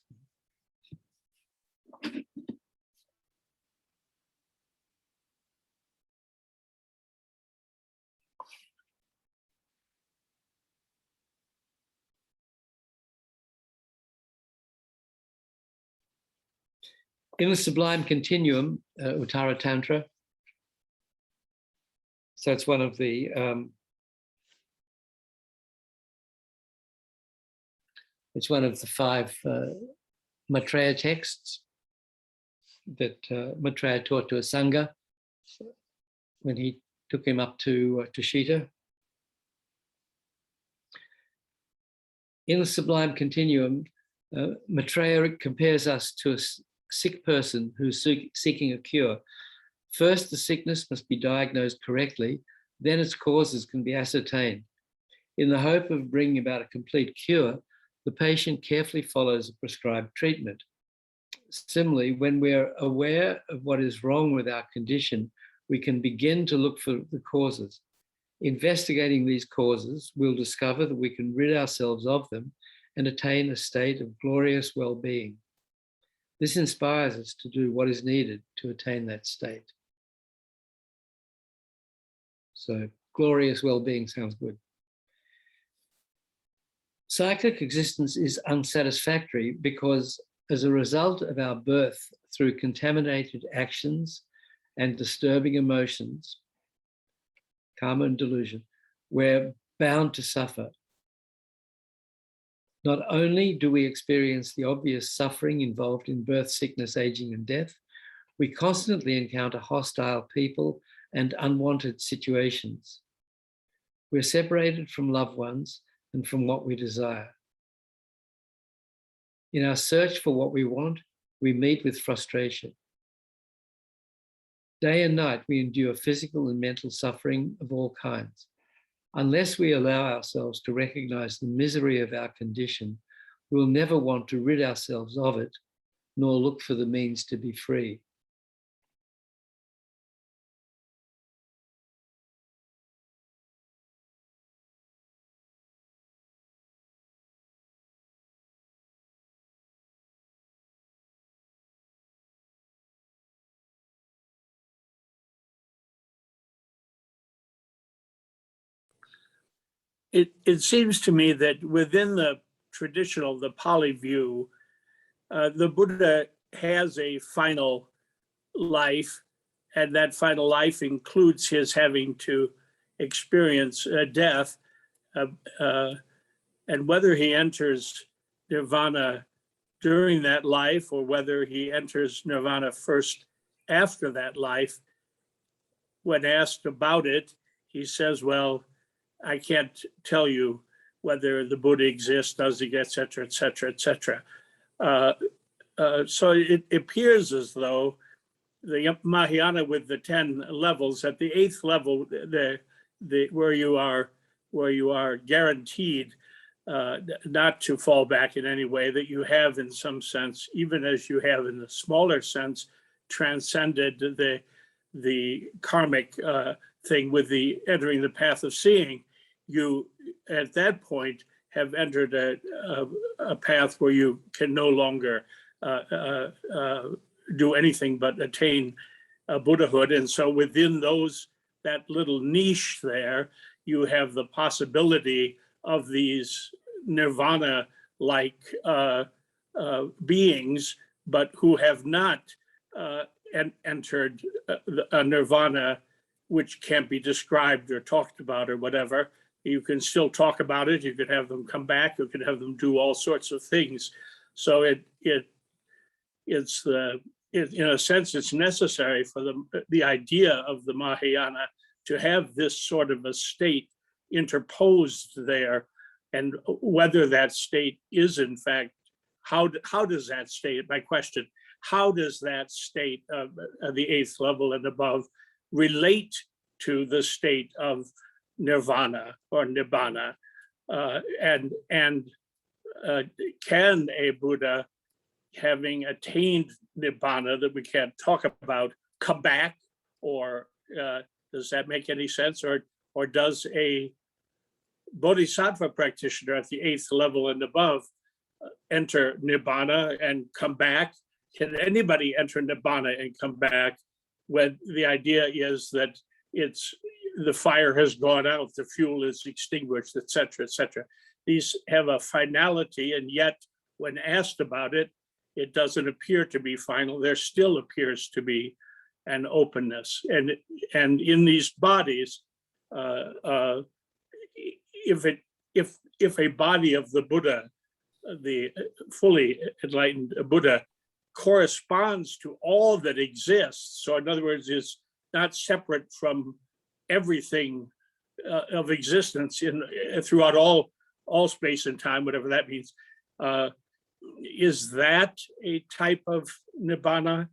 Speaker 2: In the Sublime Continuum, Uttara Tantra, so it's one of the five Maitreya texts that Maitreya taught to a Sangha when he took him up to Tushita. In the Sublime Continuum, Maitreya compares us to a sick person who's seeking a cure. First, the sickness must be diagnosed correctly, then its causes can be ascertained. In the hope of bringing about a complete cure, the patient carefully follows a prescribed treatment. Similarly, when we're aware of what is wrong with our condition, we can begin to look for the causes. Investigating these causes, we'll discover that we can rid ourselves of them and attain a state of glorious well-being. This inspires us to do what is needed to attain that state. So, glorious well-being sounds good. Cyclic existence is unsatisfactory because, as a result of our birth through contaminated actions and disturbing emotions, karma and delusion, we're bound to suffer. Not only do we experience the obvious suffering involved in birth, sickness, aging, and death, we constantly encounter hostile people and unwanted situations. We're separated from loved ones and from what we desire. In our search for what we want, we meet with frustration. Day and night, we endure physical and mental suffering of all kinds. Unless we allow ourselves to recognize the misery of our condition, we'll never want to rid ourselves of it, nor look for the means to be free.
Speaker 6: It seems to me that within the Pali view, the Buddha has a final life, and that final life includes his having to experience death, and whether he enters nirvana during that life or whether he enters nirvana first after that life, when asked about it, he says, well, I can't tell you whether the Buddha exists, does he, et cetera, et cetera, et cetera. So it appears as though the Mahayana with the 10 levels, at the 8th level, where you are guaranteed not to fall back in any way, that you have in some sense, even as you have in the smaller sense, transcended the karmic thing with the entering the path of seeing. You, at that point, have entered a path where you can no longer do anything but attain Buddhahood. And so within that little niche there, you have the possibility of these nirvana-like beings, but who have not entered a nirvana which can't be described or talked about or whatever. You can still talk about it. You could have them come back. You could have them do all sorts of things. So it's in a sense, it's necessary for the idea of the Mahayana to have this sort of a state interposed there, and whether that state is in fact, how does that state, my question, how does that state of the 8th level and above relate to the state of nirvana or nibbana? And can a Buddha, having attained nibbana that we can't talk about, come back? Or does that make any sense? Or does a bodhisattva practitioner at the 8th level and above enter nibbana and come back? Can anybody enter nibbana and come back when the idea is that the fire has gone out, the fuel is extinguished, et cetera, et cetera? These have a finality, and yet when asked about it, it doesn't appear to be final. There still appears to be an openness. And in these bodies, if a body of the Buddha, the fully enlightened Buddha, corresponds to all that exists, so in other words, is not separate from everything of existence throughout all space and time, whatever that means, is that a type of nibbana?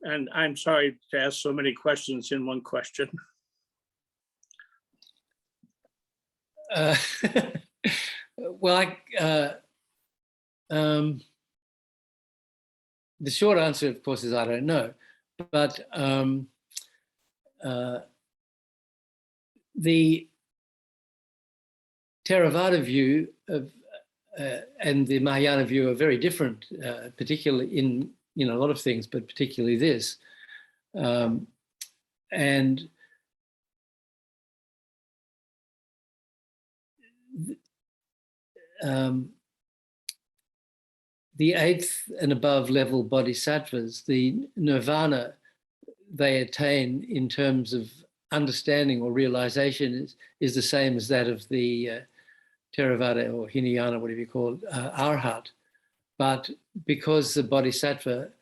Speaker 6: And I'm sorry to ask so many questions in one question.
Speaker 2: Well, the short answer, of course, is I don't know. But the Theravada view of and the Mahayana view are very different, particularly in a lot of things, but particularly this. And the 8th and above level bodhisattvas, the nirvana they attain in terms of understanding or realization is the same as that of the Theravada or Hinayana, whatever you call it, arhat. But because the bodhisattva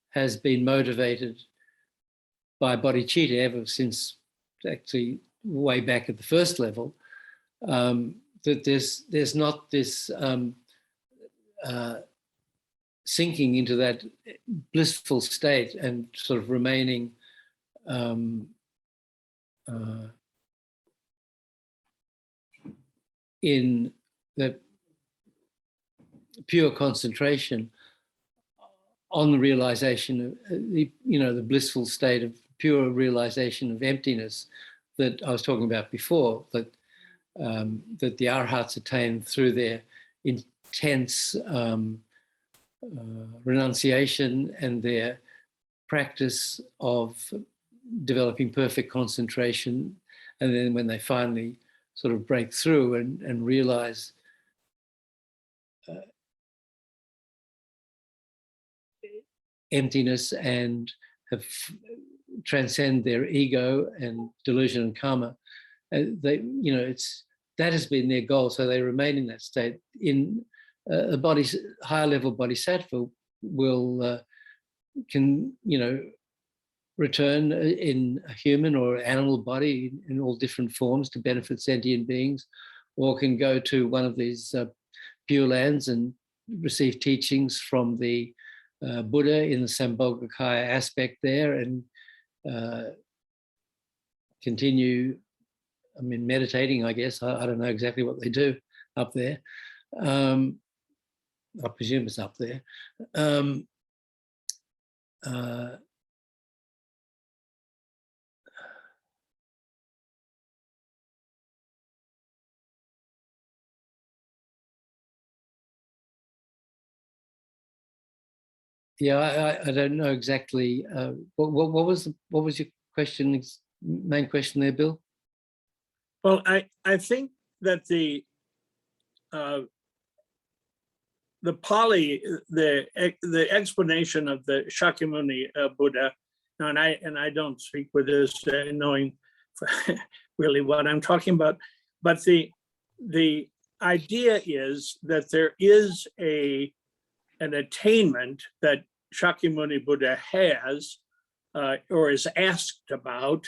Speaker 2: has been motivated by bodhicitta ever since actually way back at the first level, that there's not this sinking into that blissful state and sort of remaining in the pure concentration on the realization of the blissful state of pure realization of emptiness that I was talking about before, that that the arhats attain through their intense renunciation and their practice of developing perfect concentration. And then when they finally sort of break through and realize emptiness and have transcend their ego and delusion and karma. They, you know, that has been their goal, so they remain in that state. In a higher level bodhisattva can, you know, return in a human or animal body in all different forms to benefit sentient beings, or can go to one of these pure lands and receive teachings from the Buddha in the Sambhogakaya aspect there, and continue, I mean, meditating, I guess. I don't know exactly what they do up there. I presume it's up there. Yeah, I don't know exactly. What was your question? Main question there, Bill?
Speaker 6: Well, I think that the Pali, the explanation of the Shakyamuni Buddha, and I don't speak with this knowing really what I'm talking about, but the idea is that there is an attainment that Shakyamuni Buddha has or is asked about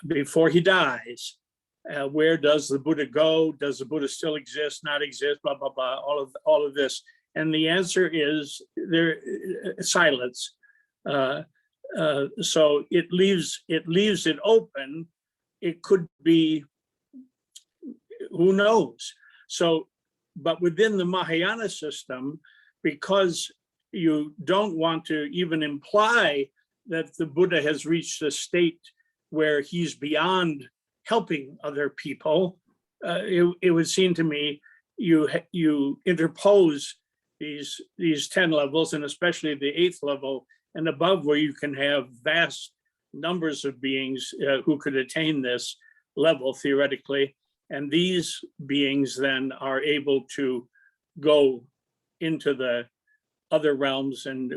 Speaker 6: before he dies. Where does the Buddha go? Does the Buddha still exist, not exist, blah, blah, blah, all of this. And the answer is there, silence. So it leaves it open. It could be, who knows? So, but within the Mahayana system, because you don't want to even imply that the Buddha has reached a state where he's beyond helping other people, it would seem to me you interpose these 10 levels, and especially the 8th level and above, where you can have vast numbers of beings who could attain this level theoretically, and these beings then are able to go into the other realms and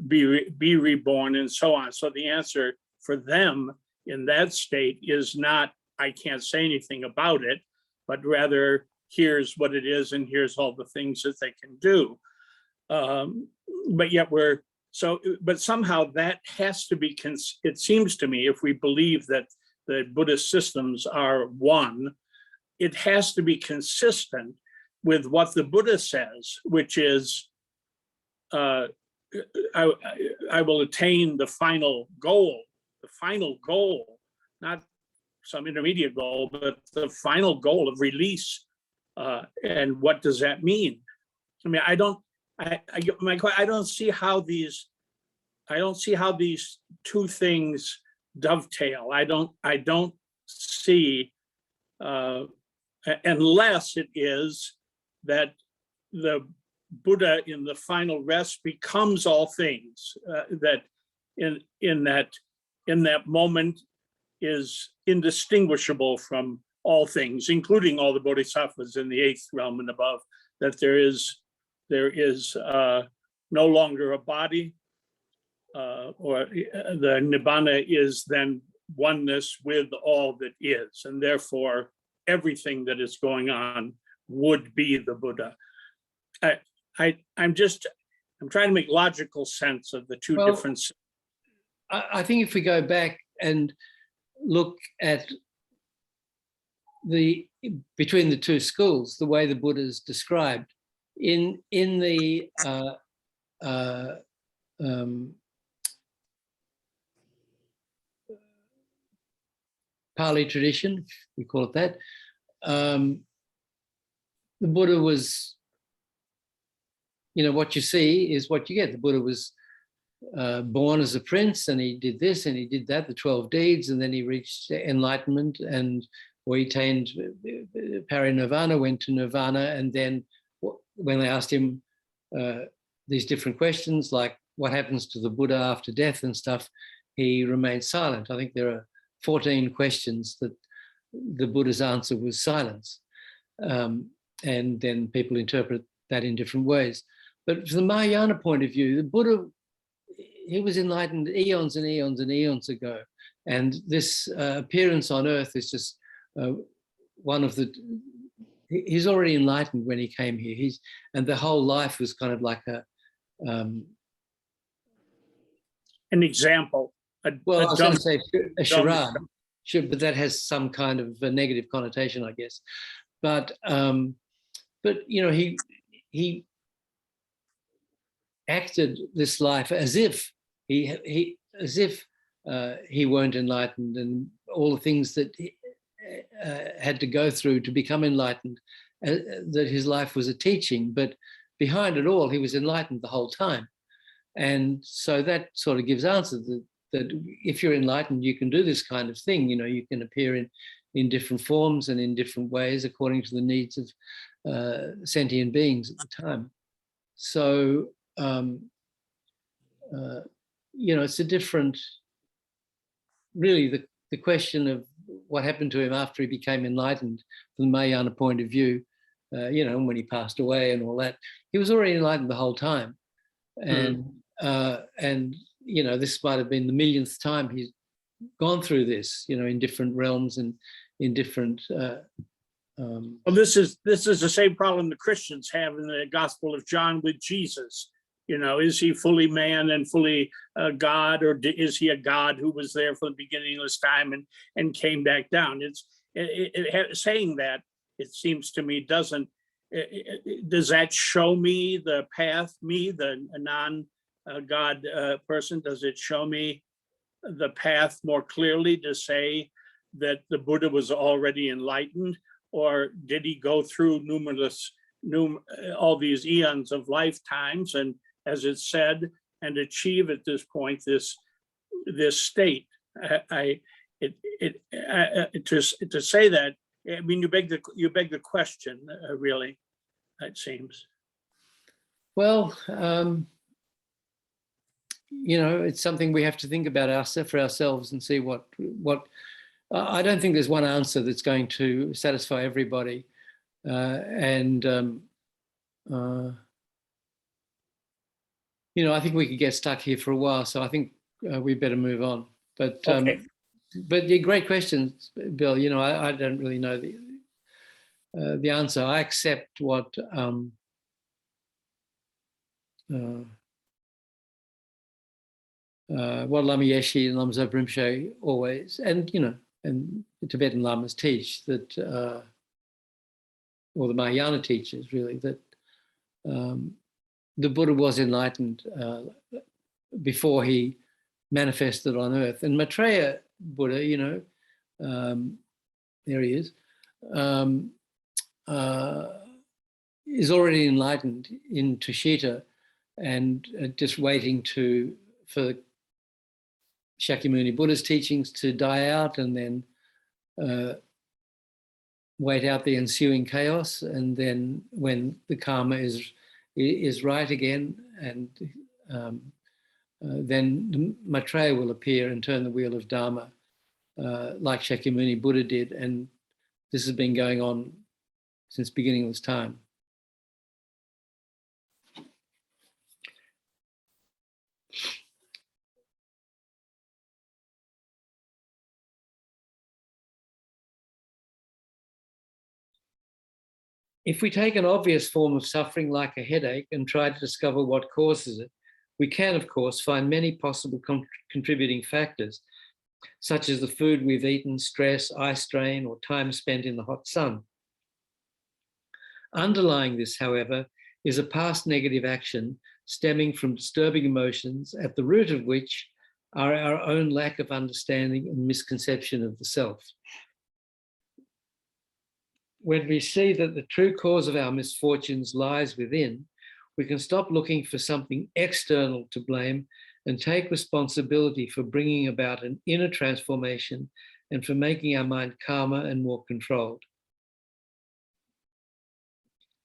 Speaker 6: be reborn and so on. So the answer for them in that state is not, I can't say anything about it, but rather here's what it is and here's all the things that they can do. But yet but somehow that has to be, it seems to me, if we believe that the Buddhist systems are one, it has to be consistent with what the Buddha says, which is, I will attain the final goal, not some intermediate goal, but the final goal of release. And what does that mean? I mean, I don't see how these two things dovetail. I don't see, unless it is that the Buddha in the final rest becomes all things, that in that moment is indistinguishable from all things, including all the bodhisattvas in the 8th realm and above, that there is no longer a body, or the nibbana is then oneness with all that is, and therefore everything that is going on would be the Buddha. I'm trying to make logical sense of the two different.
Speaker 2: I think if we go back and look at between the two schools, the way the Buddha is described in the Pali tradition, we call it that, the Buddha was, what you see is what you get. The Buddha was born as a prince, and he did this and he did that, the 12 deeds, and then he reached enlightenment, or he attained parinirvana, went to nirvana, and then when they asked him these different questions, like what happens to the Buddha after death and stuff, he remained silent. I think there are 14 questions that the Buddha's answer was silence. And then people interpret that in different ways. But from the Mahayana point of view, the Buddha he was enlightened eons and eons and eons ago. And this appearance on earth is just one of the, he's already enlightened when he came here. And the whole life was kind of like an
Speaker 6: example.
Speaker 2: Well, I was going to say a charade, but that has some kind of a negative connotation, I guess. But you know, he acted this life as if he weren't enlightened, and all the things that he had to go through to become enlightened, that his life was a teaching, but behind it all, he was enlightened the whole time. And so that sort of gives answer that if you're enlightened, you can do this kind of thing. You know, you can appear in different forms and in different ways according to the needs of sentient beings at the time. So, you know, it's a different, really the question of what happened to him after he became enlightened from the Mahayana point of view, you know, when he passed away and all that, he was already enlightened the whole time. And, you know, this might have been the millionth time he's gone through this, you know, in different realms and in different...
Speaker 6: well, this is the same problem the Christians have in the Gospel of John with Jesus. You know, is he fully man and fully God, or is he a God who was there from the beginning of this time and came back down? Saying that, it seems to me, does that show me the path, me, the non-God person? Does it show me the path more clearly to say that the Buddha was already enlightened, or did he go through all these eons of lifetimes and, as it's said, and achieve at this point this state? To say that, I mean, you beg the question, really, it seems.
Speaker 2: Well, you know, it's something we have to think about for ourselves and see what. I don't think there's one answer that's going to satisfy everybody, you know, I think we could get stuck here for a while, so I think we better move on. But
Speaker 6: okay.
Speaker 2: But yeah, great questions, Bill. You know, I don't really know the answer. I accept what Lama Yeshe and Lama Zopa Rinpoche always, and you know, and the Tibetan Lamas teach that, or the Mahayana teachers really, that the Buddha was enlightened before he manifested on earth. And Maitreya Buddha, you know, there he is already enlightened in Tushita and just waiting for Shakyamuni Buddha's teachings to die out, and then wait out the ensuing chaos, and then when the karma is right again, and then Maitreya will appear and turn the wheel of Dharma like Shakyamuni Buddha did, and this has been going on since beginning of this time. If we take an obvious form of suffering like a headache and try to discover what causes it, we can, of course, find many possible contributing factors, such as the food we've eaten, stress, eye strain, or time spent in the hot sun. Underlying this, however, is a past negative action stemming from disturbing emotions, at the root of which are our own lack of understanding and misconception of the self. When we see that the true cause of our misfortunes lies within, we can stop looking for something external to blame and take responsibility for bringing about an inner transformation and for making our mind calmer and more controlled.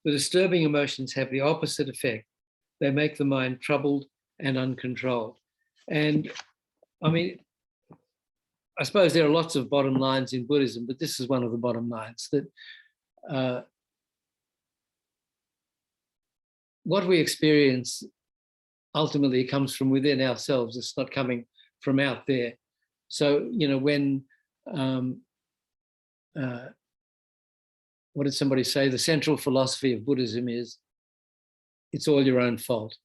Speaker 2: The disturbing emotions have the opposite effect. They make the mind troubled and uncontrolled. And I mean, I suppose there are lots of bottom lines in Buddhism, but this is one of the bottom lines, that what we experience ultimately it comes from within ourselves. It's not coming from out there. So, when, what did somebody say? The central philosophy of Buddhism is, it's all your own fault.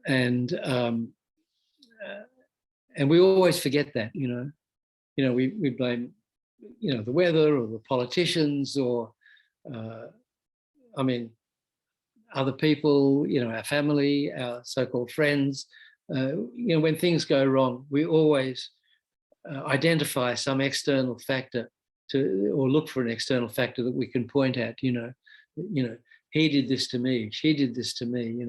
Speaker 2: And we always forget that, we blame, the weather or the politicians or, other people, our family, our so-called friends. When things go wrong, we always identify some external factor or look for an external factor that we can point at, he did this to me, she did this to me,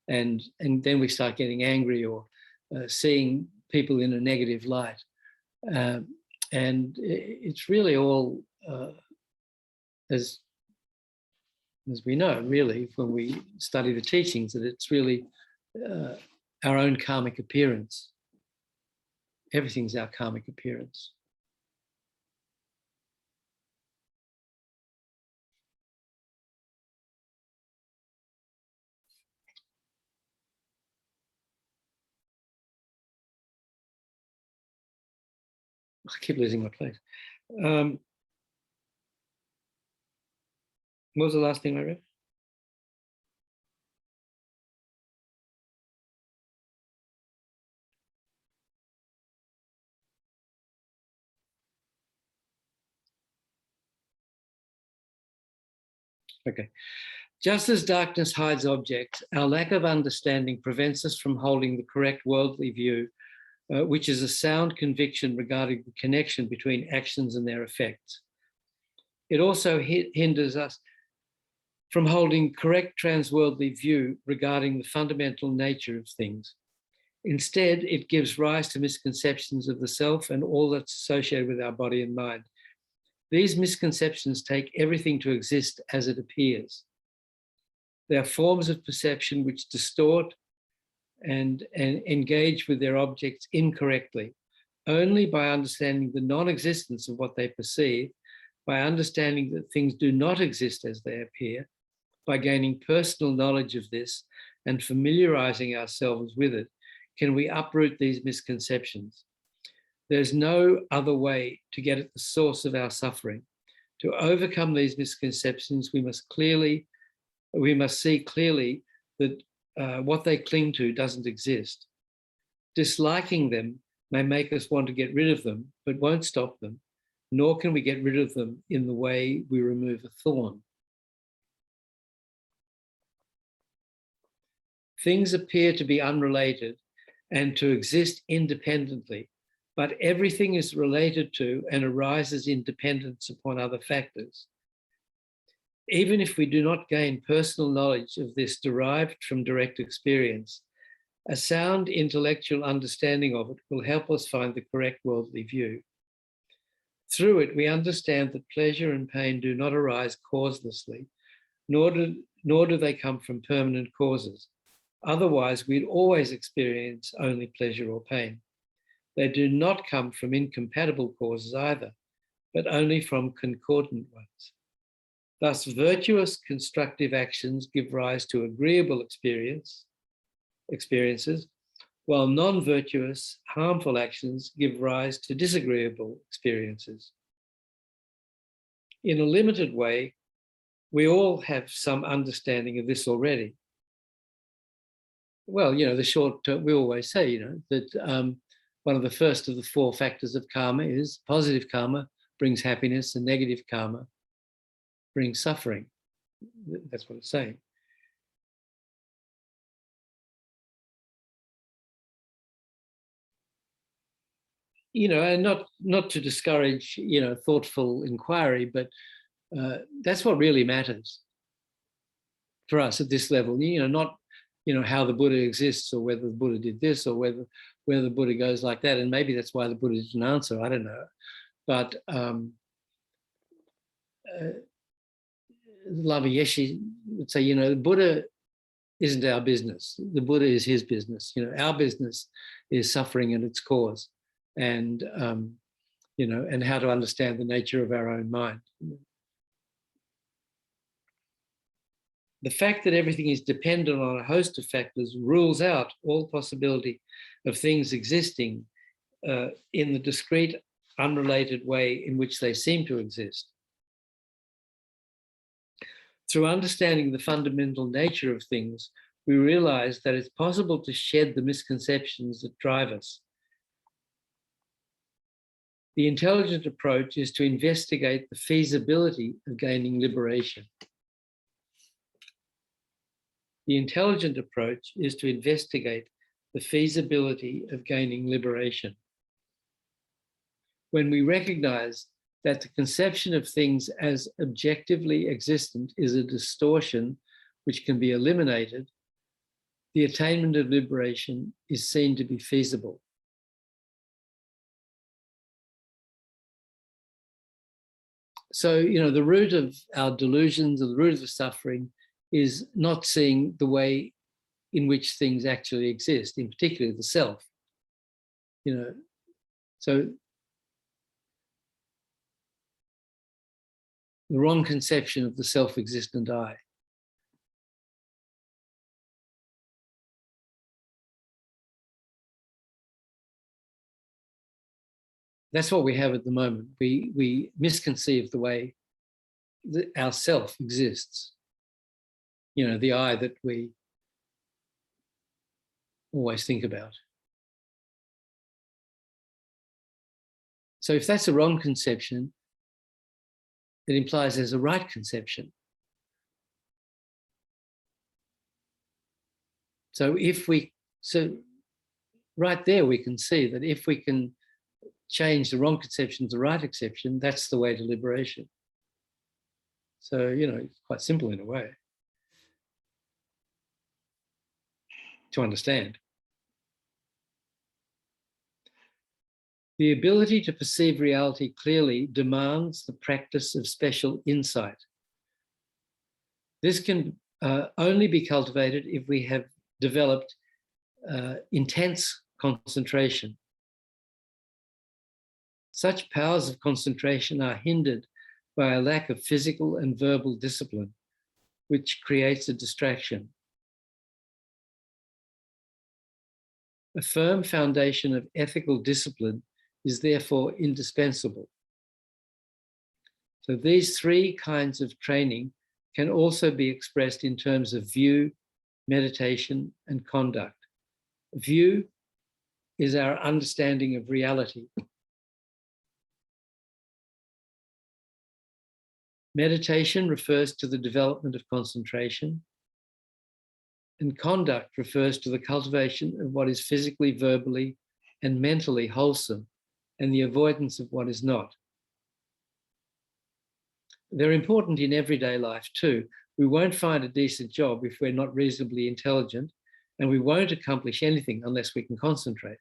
Speaker 2: and then we start getting angry or seeing people in a negative light. And it's really all, as we know, really, when we study the teachings, that it's really our own karmic appearance. Everything's our karmic appearance. I keep losing my place. What was the last thing I read? Okay. Just as darkness hides objects, our lack of understanding prevents us from holding the correct worldly view, which is a sound conviction regarding the connection between actions and their effects. It also hinders us from holding correct transworldly view regarding the fundamental nature of things. Instead, it gives rise to misconceptions of the self and all that's associated with our body and mind. These misconceptions take everything to exist as it appears. They are forms of perception which distort and engage with their objects incorrectly. Only by understanding the non-existence of what they perceive, by understanding that things do not exist as they appear, by gaining personal knowledge of this and familiarizing ourselves with it, can we uproot these misconceptions. There's no other way to get at the source of our suffering. To overcome these misconceptions, we must see clearly that what they cling to doesn't exist. Disliking them may make us want to get rid of them, but won't stop them, nor can we get rid of them in the way we remove a thorn. Things appear to be unrelated and to exist independently, but everything is related to and arises in dependence upon other factors. Even if we do not gain personal knowledge of this derived from direct experience, a sound intellectual understanding of it will help us find the correct worldly view. Through it, we understand that pleasure and pain do not arise causelessly, nor do they come from permanent causes. Otherwise, we'd always experience only pleasure or pain. They do not come from incompatible causes either, but only from concordant ones. Thus, virtuous constructive actions give rise to agreeable experiences, while non-virtuous harmful actions give rise to disagreeable experiences. In a limited way, we all have some understanding of this already. Well, the short term, we always say, that one of the first of the four factors of karma is positive karma brings happiness and negative karma brings suffering. That's what it's saying. And not to discourage, thoughtful inquiry, but that's what really matters for us at this level. Not, how the Buddha exists or whether the Buddha did this or whether the Buddha goes like that. And maybe that's why the Buddha didn't answer. I don't know. But Lama Yeshe would say, the Buddha isn't our business. The Buddha is his business. Our business is suffering and its cause, and and how to understand the nature of our own mind. The fact that everything is dependent on a host of factors rules out all possibility of things existing in the discrete, unrelated way in which they seem to exist. Through understanding the fundamental nature of things, we realize that it's possible to shed the misconceptions that drive us. The intelligent approach is to investigate the feasibility of gaining liberation. The intelligent approach is to investigate the feasibility of gaining liberation. When we recognize that the conception of things as objectively existent is a distortion which can be eliminated, the attainment of liberation is seen to be feasible. So, the root of our delusions, or the root of the suffering, is not seeing the way in which things actually exist, in particular the self. So the wrong conception of the self-existent I. That's what we have at the moment. We misconceive the way that our self exists. The I that we always think about. So if that's a wrong conception, it implies there's a right conception. So right there we can see that if we can change the wrong conception to the right conception, that's the way to liberation. So, it's quite simple in a way to understand. The ability to perceive reality clearly demands the practice of special insight. This can only be cultivated if we have developed intense concentration. Such powers of concentration are hindered by a lack of physical and verbal discipline, which creates a distraction. A firm foundation of ethical discipline is therefore indispensable. So these three kinds of training can also be expressed in terms of view, meditation, and conduct. View is our understanding of reality. Meditation refers to the development of concentration, and conduct refers to the cultivation of what is physically, verbally, and mentally wholesome, and the avoidance of what is not. They're important in everyday life too. We won't find a decent job if we're not reasonably intelligent, and we won't accomplish anything unless we can concentrate.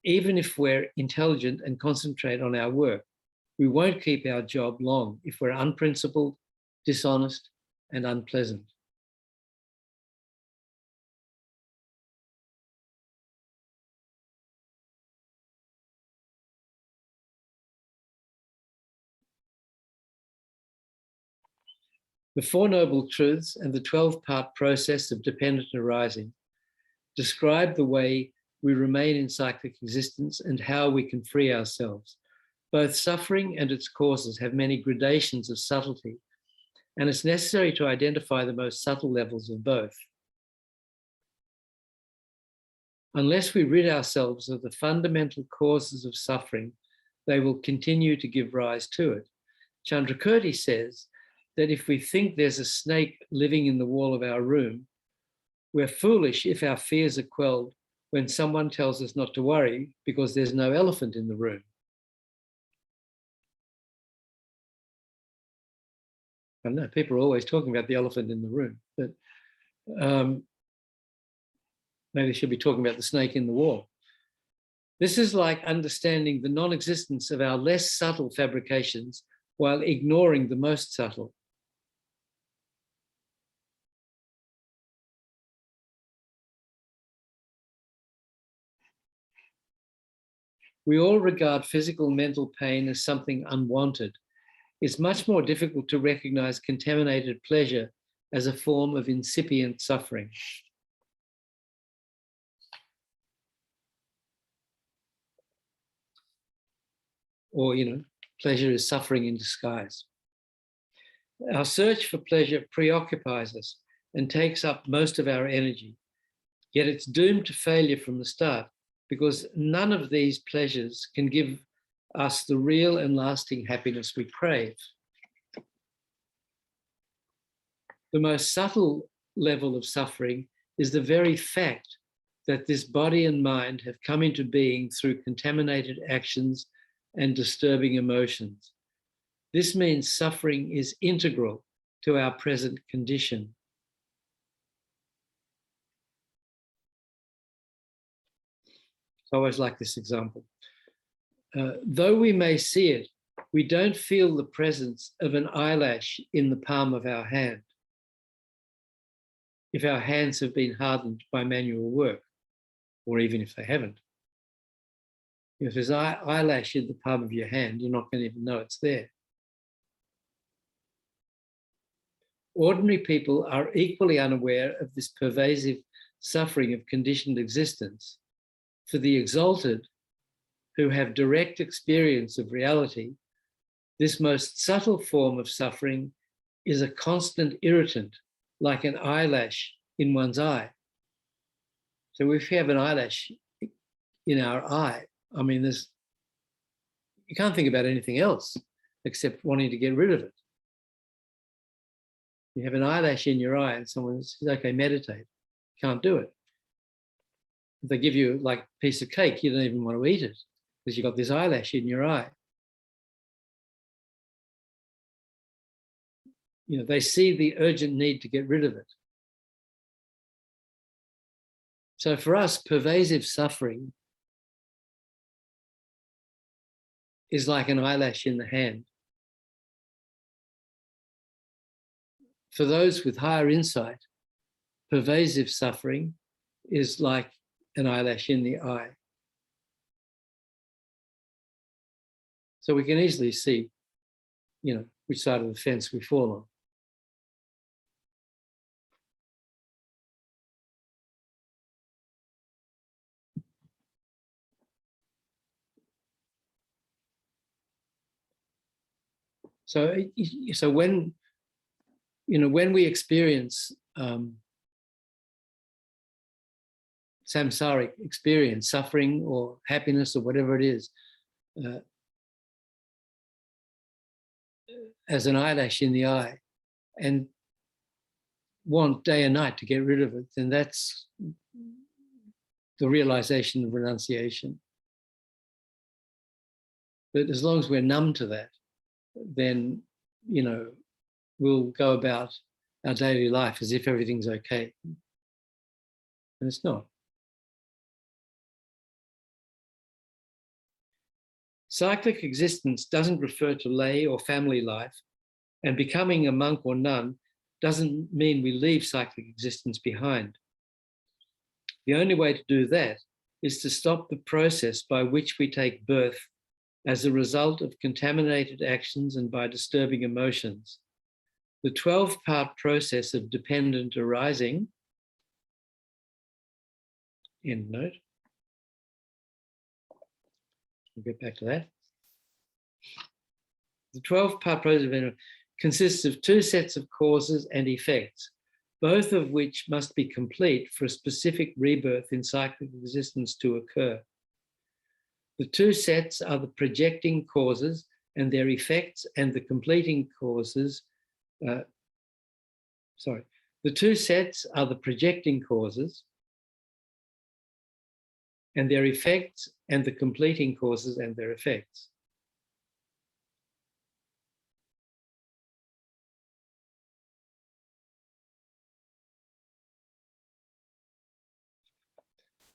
Speaker 2: Even if we're intelligent and concentrate on our work, we won't keep our job long if we're unprincipled, dishonest, and unpleasant. The Four Noble Truths and the 12-part process of dependent arising describe the way we remain in cyclic existence and how we can free ourselves. Both suffering and its causes have many gradations of subtlety, and it's necessary to identify the most subtle levels of both. Unless we rid ourselves of the fundamental causes of suffering, they will continue to give rise to it. Chandrakirti says that if we think there's a snake living in the wall of our room, we're foolish if our fears are quelled when someone tells us not to worry because there's no elephant in the room. I know people are always talking about the elephant in the room, but maybe they should be talking about the snake in the wall. This is like understanding the non-existence of our less subtle fabrications while ignoring the most subtle. We all regard physical mental pain as something unwanted. It's much more difficult to recognize contaminated pleasure as a form of incipient suffering. Or, pleasure is suffering in disguise. Our search for pleasure preoccupies us and takes up most of our energy. Yet it's doomed to failure from the start, because none of these pleasures can give us the real and lasting happiness we crave. The most subtle level of suffering is the very fact that this body and mind have come into being through contaminated actions and disturbing emotions. This means suffering is integral to our present condition. I always like this example. Though we may see it, we don't feel the presence of an eyelash in the palm of our hand if our hands have been hardened by manual work, or even if they haven't. If there's an eyelash in the palm of your hand, you're not going to even know it's there. Ordinary people are equally unaware of this pervasive suffering of conditioned existence. For the exalted, who have direct experience of reality, this most subtle form of suffering is a constant irritant, like an eyelash in one's eye. So if you have an eyelash in our eye, you can't think about anything else except wanting to get rid of it. You have an eyelash in your eye and someone says, okay, meditate. Can't do it. If they give you like a piece of cake, you don't even want to eat it because you've got this eyelash in your eye. They see the urgent need to get rid of it. So for us, pervasive suffering is like an eyelash in the hand. For those with higher insight, pervasive suffering is like an eyelash in the eye. So we can easily see, which side of the fence we fall on. So when we experience samsaric experience, suffering or happiness or whatever it is, as an eyelash in the eye, and want day and night to get rid of it, then that's the realization of renunciation. But as long as we're numb to that, then, we'll go about our daily life as if everything's okay. And it's not. Cyclic existence doesn't refer to lay or family life, and becoming a monk or nun doesn't mean we leave cyclic existence behind. The only way to do that is to stop the process by which we take birth as a result of contaminated actions and by disturbing emotions. The 12-part process of dependent arising, end note. We'll get back to that. The 12-part process consists of 2 sets of causes and effects, both of which must be complete for a specific rebirth in cyclic existence to occur. The 2 sets are the projecting causes and their effects, and the completing causes. The 2 sets are the projecting causes and their effects, and the completing causes and their effects.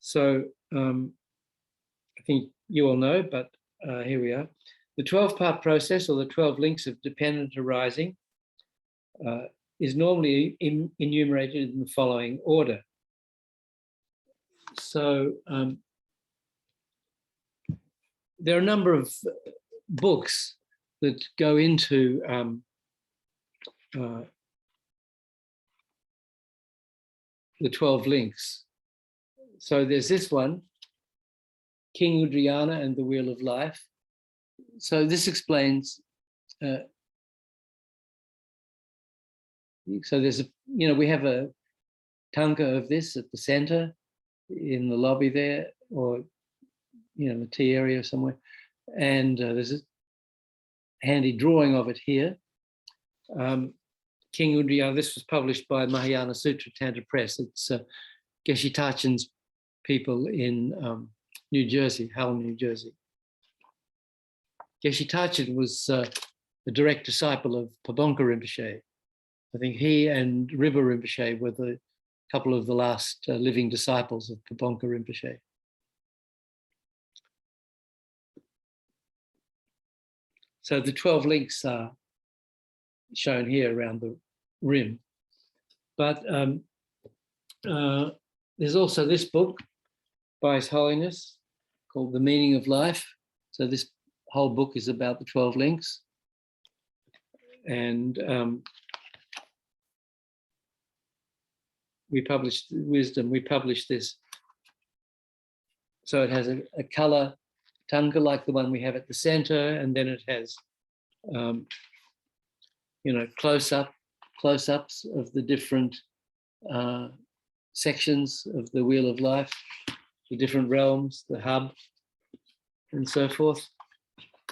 Speaker 2: So I think you all know, but here we are. The 12-part process, or the 12 links of dependent arising, is normally enumerated in the following order. So there are a number of books that go into the 12 links. So there's this one, King Udriana and the Wheel of Life. So this explains, so there's a, we have a tanka of this at the center in the lobby there, or, the tea area somewhere. And there's a handy drawing of it here. King Udriana, this was published by Mahayana Sutra Tantra Press. It's Geshe Tachin's people in New Jersey, Hull, New Jersey. Geshe Tachin was a direct disciple of Pabonka Rinpoche. I think he and Ribush Rinpoche were the couple of the last living disciples of Pabonka Rinpoche. So the 12 links are shown here around the rim. But there's also this book by His Holiness called The Meaning of Life. So this whole book is about the 12 links. And we published Wisdom, we published this. So it has a color tanka like the one we have at the center, and then it has, close-ups of the different sections of the Wheel of Life, the different realms, the hub, and so forth.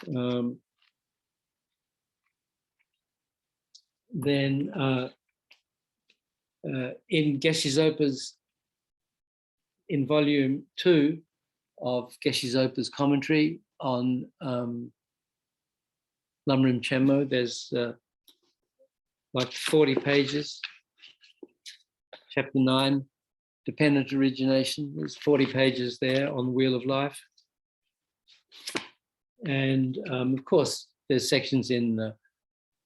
Speaker 2: Then in Geshe Zopa's, in volume 2 of Geshe Zopa's commentary on Lamrim Chenmo, there's like 40 pages. Chapter 9, Dependent Origination, there's 40 pages there on the Wheel of Life. And of course, there's sections in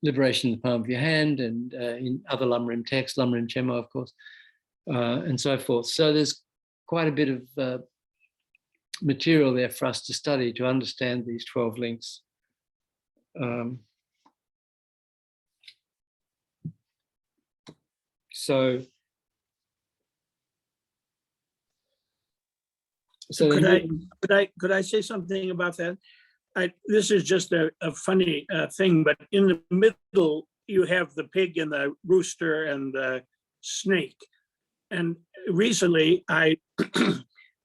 Speaker 2: Liberation in the Palm of Your Hand, and in other Lamrim texts, Lamrim Chenmo, of course, and so forth. So there's quite a bit of material there for us to study to understand these 12 links. So
Speaker 6: could I say something about that? This is just a funny thing, but in the middle you have the pig and the rooster and the snake. And recently I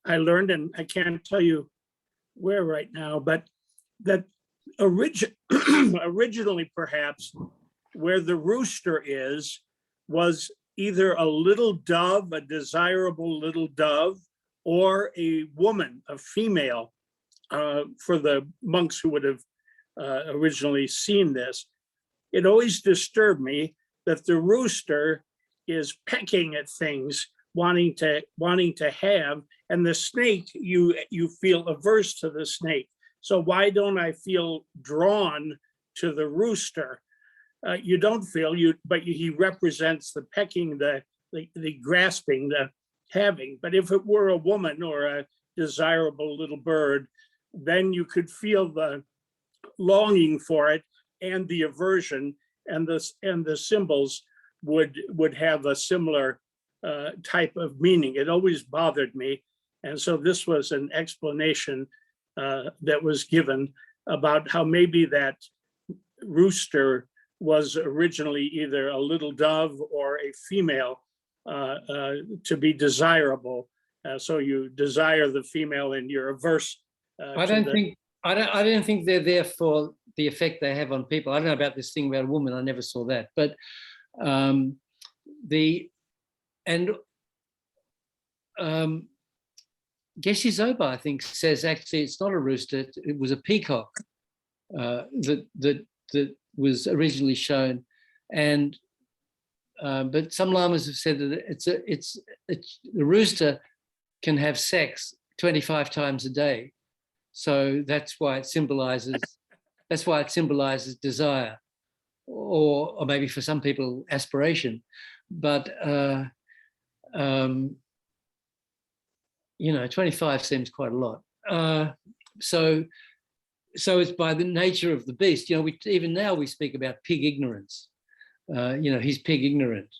Speaker 6: learned, and I can't tell you where right now, but that originally perhaps where the rooster was either a little dove, a desirable little dove, or a woman, a female, for the monks who would have originally seen this. It always disturbed me that the rooster is pecking at things, wanting to have, and the snake, you feel averse to the snake. So why don't I feel drawn to the rooster? You don't feel, but he represents the pecking, the grasping, the having. But if it were a woman or a desirable little bird, then you could feel the longing for it and the aversion, and the symbols would have a similar type of meaning. It always bothered me. And so this was an explanation that was given about how maybe that rooster was originally either a little dove or a female to be desirable. So you desire the female and you're averse.
Speaker 2: I don't think they're there for the effect they have on people. I don't know about this thing about a woman. I never saw that. But Geshe Zopa, I think, says actually it's not a rooster. It was a peacock that was originally shown, and but some lamas have said that the rooster can have sex 25 times a day, so that's why it symbolizes desire, or maybe for some people aspiration, but 25 seems quite a lot. So it's by the nature of the beast. Even now we speak about pig ignorance. He's pig ignorant.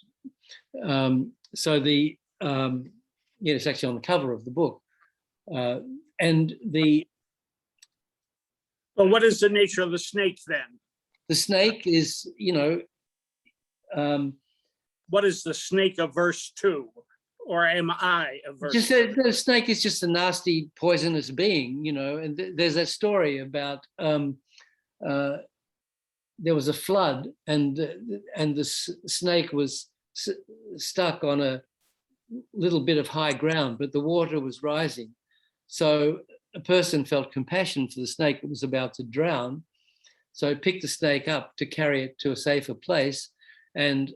Speaker 2: So yeah, it's actually on the cover of the book. And
Speaker 6: Well, what is the nature of the snake then?
Speaker 2: the snake is,
Speaker 6: What is the snake averse to? Or am I averse
Speaker 2: just
Speaker 6: to?
Speaker 2: the snake is just a nasty, poisonous being, and there's that story about there was a flood, and the snake was stuck on a little bit of high ground, but the water was rising. So a person felt compassion for the snake that was about to drown, so picked the snake up to carry it to a safer place, and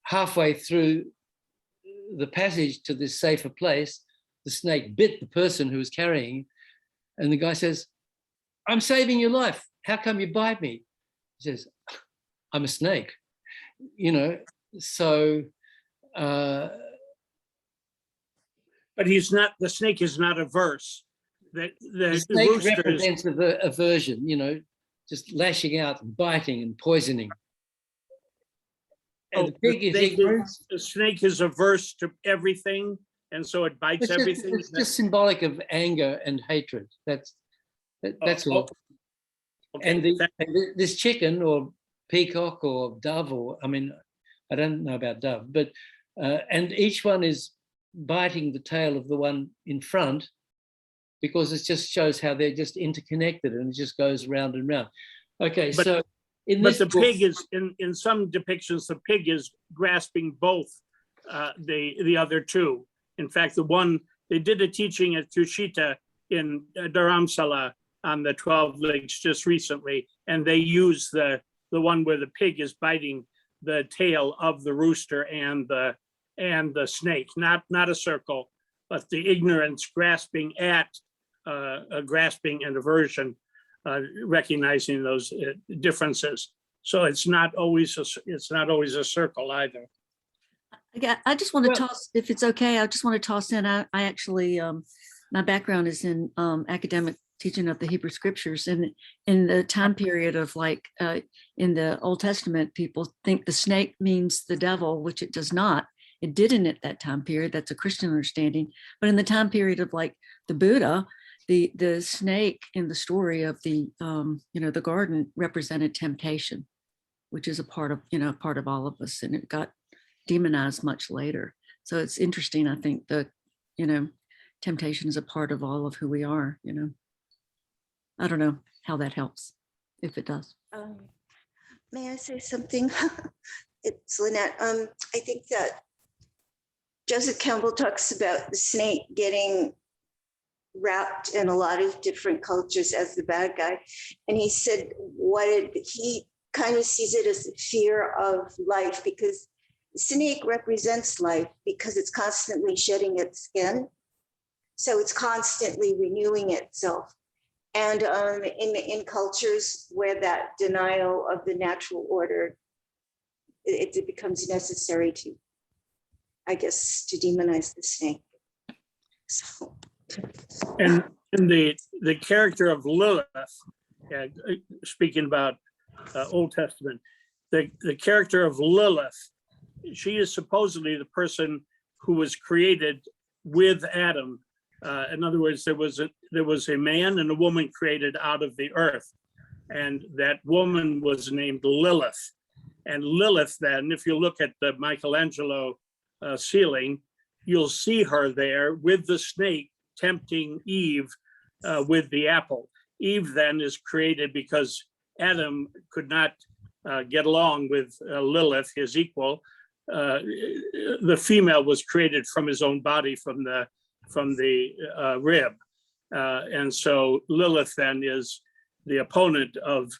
Speaker 2: halfway through the passage to this safer place, the snake bit the person who was carrying, and the guy says, "I'm saving your life. How come you bite me?" He says, "I'm a snake." So
Speaker 6: But the snake is not averse. The
Speaker 2: snake
Speaker 6: rooster is,
Speaker 2: represents aversion, just lashing out and biting and poisoning. And the pig is ignorance.
Speaker 6: the snake is averse to everything, and so it bites everything.
Speaker 2: It's just symbolic of anger and hatred. That's all.
Speaker 6: Okay.
Speaker 2: And this chicken or peacock or dove, I don't know about dove, but and each one is biting the tail of the one in front, because it just shows how they're just interconnected, and it just goes round and round. Okay, so in this
Speaker 6: But the
Speaker 2: book,
Speaker 6: pig is in some depictions, the pig is grasping both the other two. In fact, the one they did a teaching at Kushita in Dharamsala on the 12 legs just recently, and they use the one where the pig is biting the tail of the rooster and the snake, not a circle, but the ignorance grasping at grasping and aversion, recognizing those differences. So it's not always a circle either.
Speaker 7: I just want to
Speaker 2: Well-
Speaker 7: toss, if it's okay, I just want to toss in, I actually, my background is in academic teaching of the Hebrew scriptures, and in the time period of in the Old Testament, people think the snake means the devil, which it does not. It didn't at that time period. That's a Christian understanding. But in the time period of the Buddha, the snake in the story of the garden represented temptation, which is a part of all of us, and it got demonized much later. So it's interesting. I think that temptation is a part of all of who we are. I don't know how that helps, if it does.
Speaker 8: May I say something? It's Lynette. I think that Joseph Campbell talks about the snake getting wrapped in a lot of different cultures as the bad guy. And he said he kind of sees it as fear of life, because the snake represents life, because it's constantly shedding its skin. So it's constantly renewing itself. And in cultures where that denial of the natural order, it becomes necessary to, I guess, to demonize the snake. So.
Speaker 6: And the character of Lilith, speaking about Old Testament, the character of Lilith, she is supposedly the person who was created with Adam. In other words, there was a man and a woman created out of the earth, and that woman was named Lilith. And Lilith, then, if you look at the Michelangelo ceiling, you'll see her there with the snake tempting Eve with the apple. Eve then is created because Adam could not get along with Lilith, his equal. The female was created from his own body, from the rib, and so Lilith then is the opponent of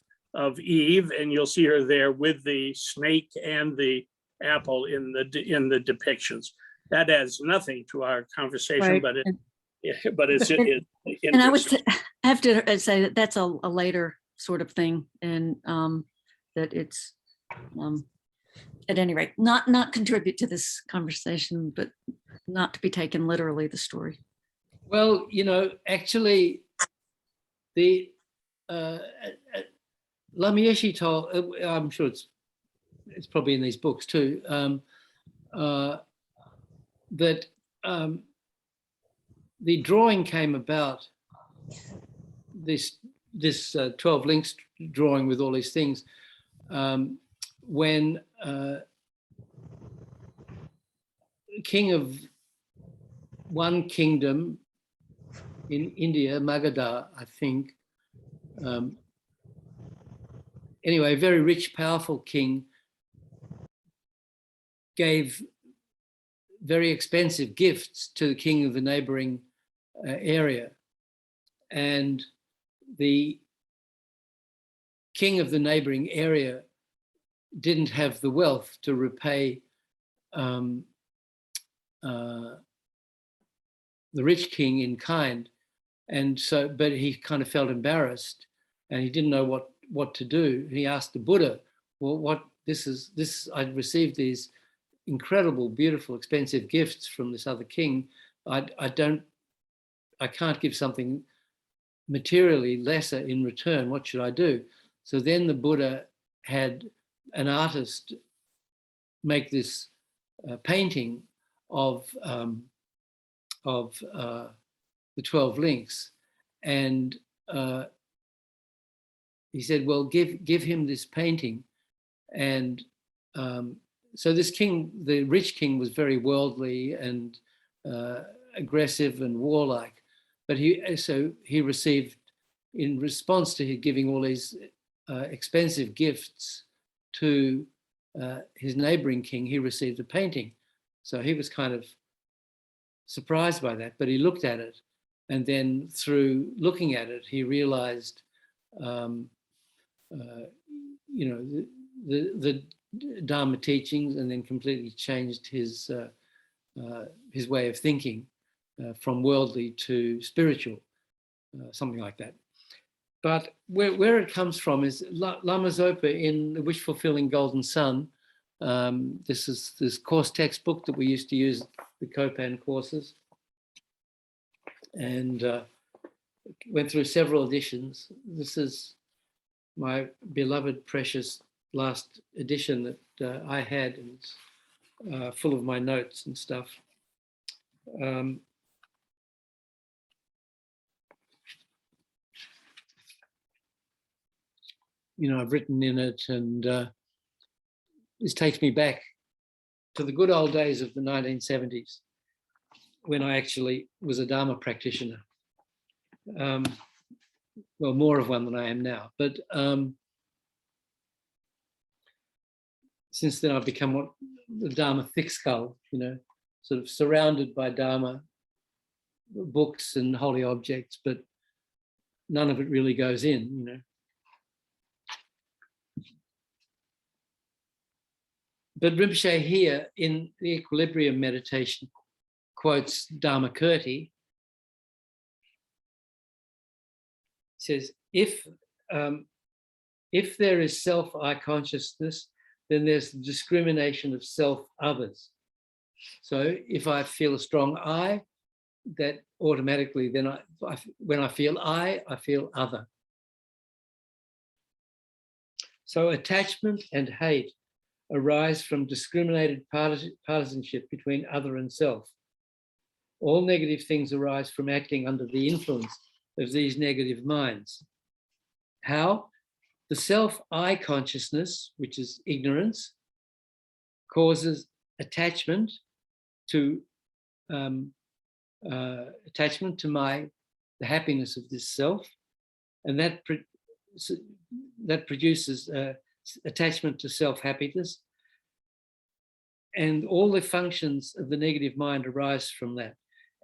Speaker 6: Eve, and you'll see her there with the snake and the apple in the depictions. That adds nothing to our conversation,
Speaker 7: Right.
Speaker 6: but it's
Speaker 7: And I would have to say that that's a later sort of thing, and that it's at any rate not contribute to this conversation, but not to be taken literally, the story.
Speaker 2: well, actually, the Lama Yeshe told, I'm sure it's probably in these books too. that the drawing came about, this 12 links drawing with all these things, when king of one kingdom in India, Magadha, I think, anyway, a very rich, powerful king gave very expensive gifts to the king of the neighboring area. And the king of the neighboring area didn't have the wealth to repay the rich king in kind. And so, but he kind of felt embarrassed and he didn't know what to do. He asked the Buddha, well, I'd received these incredible, beautiful, expensive gifts from this other king. I can't give something materially lesser in return. What should I do? So then the Buddha had an artist make this painting of the 12 links, and he said, well, give him this painting. And so this king, the rich king, was very worldly and aggressive and warlike, but he received, in response to his giving all these expensive gifts to his neighboring king, he received a painting. So he was kind of surprised by that, but he looked at it, and then through looking at it, he realized, the Dharma teachings, and then completely changed his way of thinking from worldly to spiritual, something like that. But where it comes from is Lama Zopa in The Wish Fulfilling Golden Sun. This is this course textbook that we used to use, the Copan courses, and went through several editions. This is my beloved, precious last edition that I had, and it's full of my notes and stuff. I've written in it, and this takes me back to the good old days of the 1970s, when I actually was a Dharma practitioner. Well, more of one than I am now, but since then I've become the Dharma thick skull, sort of surrounded by Dharma books and holy objects, but none of it really goes in, But Rinpoche here in the Equilibrium meditation quotes Dharmakirti. Says, if there is self-I consciousness, then there's discrimination of self-others. So if I feel a strong I, that automatically then when I feel I feel other. So attachment and hate arise from discriminated partisanship between other and self. All negative things arise from acting under the influence of these negative minds. How? The self-I consciousness, which is ignorance, causes attachment to the happiness of this self, and that produces attachment to self-happiness, and all the functions of the negative mind arise from that.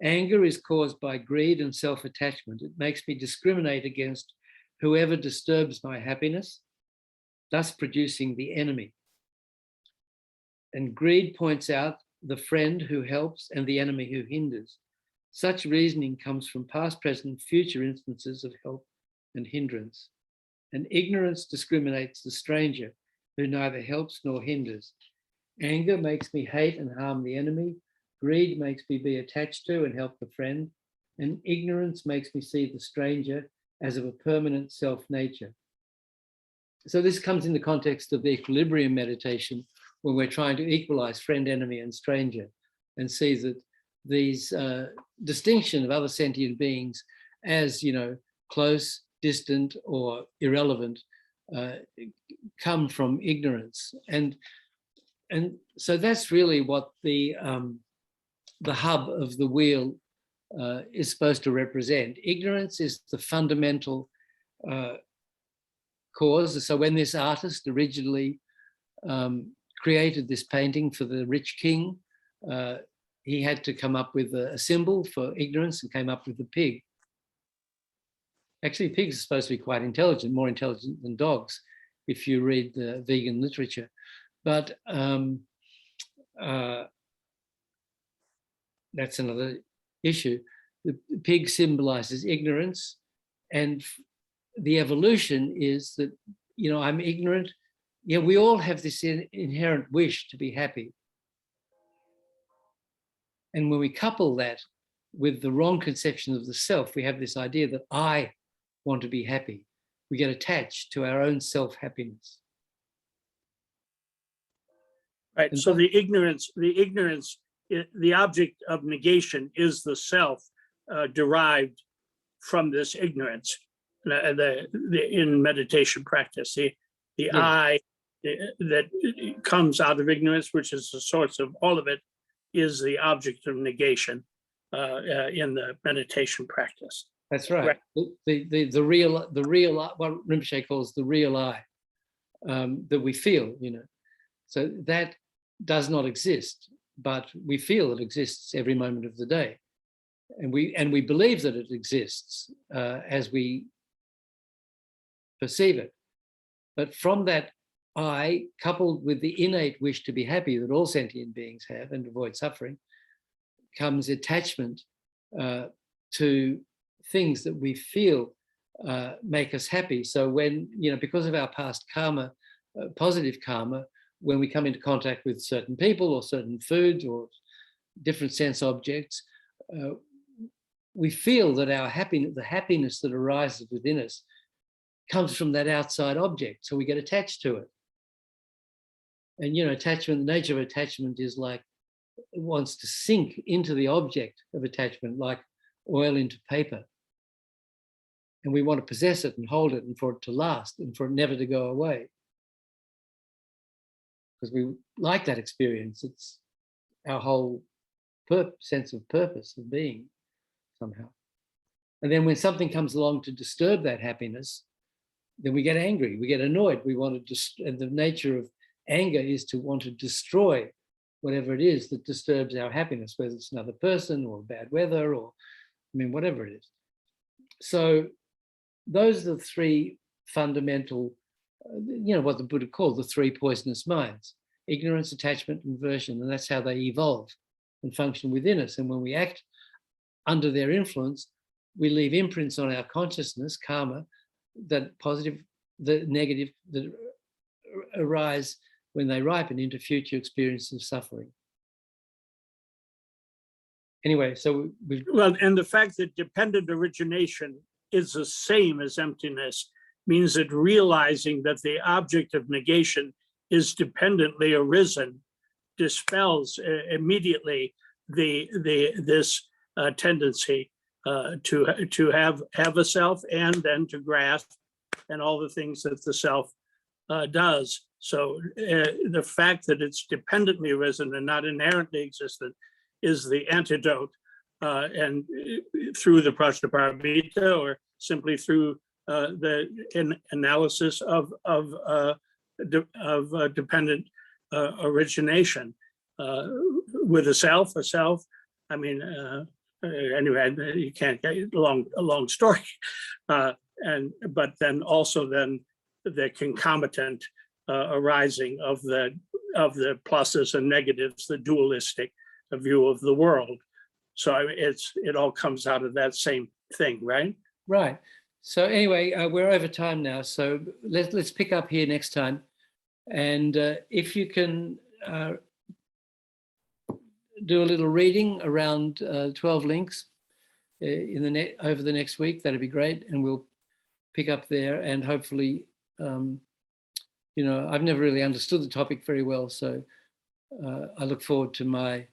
Speaker 2: Anger is caused by greed and self-attachment. It makes me discriminate against whoever disturbs my happiness, thus producing the enemy. And greed points out the friend who helps and the enemy who hinders. Such reasoning comes from past, present, future instances of help and hindrance. And ignorance discriminates the stranger who neither helps nor hinders. Anger makes me hate and harm the enemy. Greed makes me be attached to and help the friend. And ignorance makes me see the stranger as of a permanent self-nature. So this comes in the context of the equilibrium meditation, when we're trying to equalize friend, enemy, and stranger, and see that these distinction of other sentient beings as, close, distant, or irrelevant come from ignorance. And so that's really what the hub of the wheel is supposed to represent. Ignorance is the fundamental cause. So when this artist originally created this painting for the rich king, he had to come up with a symbol for ignorance and came up with the pig. Actually, pigs are supposed to be quite intelligent, more intelligent than dogs, if you read the vegan literature. But that's another issue. The pig symbolizes ignorance, and the evolution is that, I'm ignorant. Yeah, we all have this inherent wish to be happy. And when we couple that with the wrong conception of the self, we have this idea that I want to be happy. We get attached to our own self-happiness.
Speaker 6: Right.
Speaker 2: And
Speaker 6: so the ignorance, the object of negation is the self derived from this ignorance. In meditation practice, the I that comes out of ignorance, which is the source of all of it, is the object of negation in the meditation practice.
Speaker 2: That's right. The real, what Rinpoche calls the real I, that we feel, So that does not exist, but we feel it exists every moment of the day, and we believe that it exists as we perceive it. But from that I, coupled with the innate wish to be happy that all sentient beings have and avoid suffering, comes attachment to things that we feel make us happy. So when, because of our past karma, positive karma, when we come into contact with certain people or certain foods or different sense objects, we feel that our happiness, the happiness that arises within us, comes from that outside object. So we get attached to it. And, attachment, the nature of attachment is like, it wants to sink into the object of attachment like oil into paper. And we want to possess it and hold it and for it to last and for it never to go away. Because we like that experience. It's our whole sense of purpose of being somehow. And then when something comes along to disturb that happiness, then we get angry, we get annoyed. We want to, and the nature of anger is to want to destroy whatever it is that disturbs our happiness, whether it's another person or bad weather or, whatever it is. So those are the three fundamental, what the Buddha called the three poisonous minds: ignorance, attachment, and aversion. And that's how they evolve and function within us. And when we act under their influence, we leave imprints on our consciousness, karma, that positive, the negative, that arise when they ripen into future experiences of suffering. Anyway, so
Speaker 6: and the fact that dependent origination is the same as emptiness means that realizing that the object of negation is dependently arisen dispels immediately this tendency to have a self and then to grasp and all the things that the self does. So the fact that it's dependently arisen and not inherently existent is the antidote, and through the Prajnaparamita or simply through the analysis of dependent origination with a self. Anyway, you can't get a long story, but then also the concomitant arising of the pluses and negatives, the dualistic view of the world. So it all comes out of that same thing, right?
Speaker 2: Right. So anyway, we're over time now. So let's pick up here next time. And if you can do a little reading around 12 links over the next week, that'd be great. And we'll pick up there and hopefully you know, I've never really understood the topic very well. So I look forward to my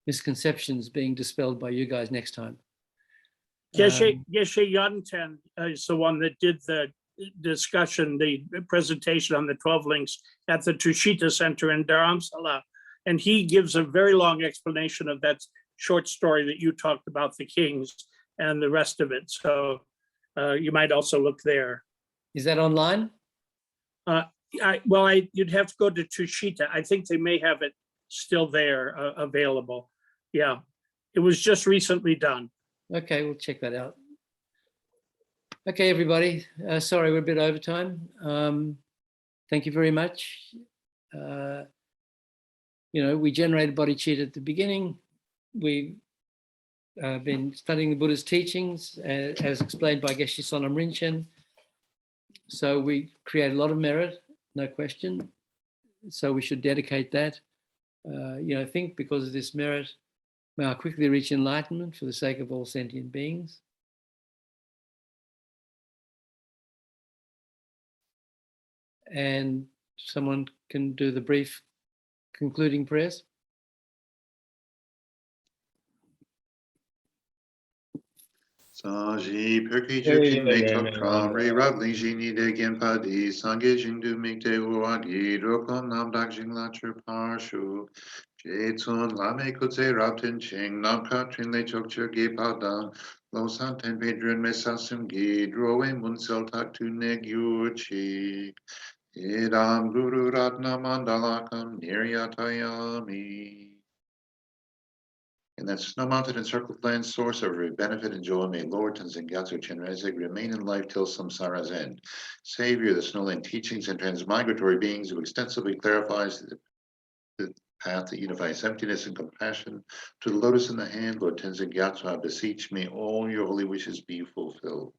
Speaker 2: misconceptions being dispelled by you guys next time.
Speaker 6: Geshe Yanten is the one that did the discussion, the presentation on the 12 links at the Tushita Center in Dharamsala. And he gives a very long explanation of that short story that you talked about, the kings and the rest of it. So you might also look there.
Speaker 2: Is that online?
Speaker 6: You'd have to go to Tushita. I think they may have it still there available. Yeah, it was just recently done.
Speaker 2: Okay, we'll check that out. Okay, everybody. Sorry, we're a bit over time. Thank you very much. You know, we generated bodhicitta at the beginning. We've been studying the Buddha's teachings as explained by Geshe Sonam Rinchen. So we create a lot of merit, no question. So we should dedicate that. You know, I think because of this merit, may I quickly reach enlightenment for the sake of all sentient beings. And someone can do the brief concluding prayers.
Speaker 1: Saji perki jukin me tokram re rabli jini de gen padi sange jindu mikte uadi rokom nam dak jing la chur parshu jetun lame kutse rabtin ching nam katrin le chok chur ge padang lo santen pedrin me sasum gi drowe munsel tak tu neg yuchi idam guru ratna mandalakam niryatayami. In that snow mountain encircled land, source of every benefit and joy, may Lord Tenzin Gyatso Chenrezig remain in life till samsara's end. Savior, the snowland teachings and transmigratory beings who extensively clarifies the path that unifies emptiness and compassion to the lotus in the hand, Lord Tenzin Gyatso, I beseech, may all your holy wishes be fulfilled.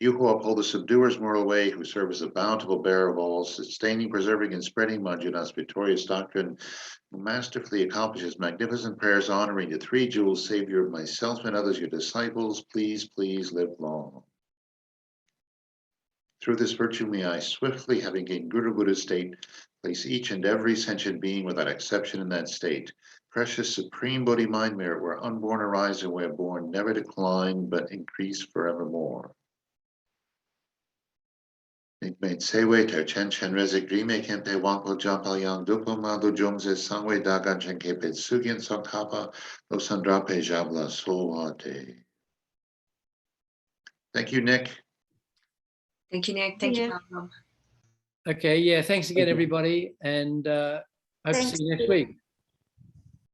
Speaker 1: You who uphold the subduer's moral way, who serve as the bountiful bearer of all, sustaining, preserving, and spreading Manjunath's victorious doctrine, who masterfully accomplishes magnificent prayers honoring the three jewels, Savior of myself and others, your disciples, please, please live long. Through this virtue may I swiftly, having gained Guru Buddha state, place each and every sentient being without exception in that state. Precious supreme Bodhi mind merit, where unborn arise and where born never decline, but increase forevermore. Made sewe ter chen chen rezik rime kempe wangpo jampal yang dupo mando jongze sangwe dagan chen kepe sugyen songkapa lo sandrape jabla solwate. Thank you, Nick.
Speaker 4: Thank you, Nick. Thank you,
Speaker 3: Nick.
Speaker 4: Pablo.
Speaker 2: Okay, yeah, thanks again, everybody. And hope to see you next week.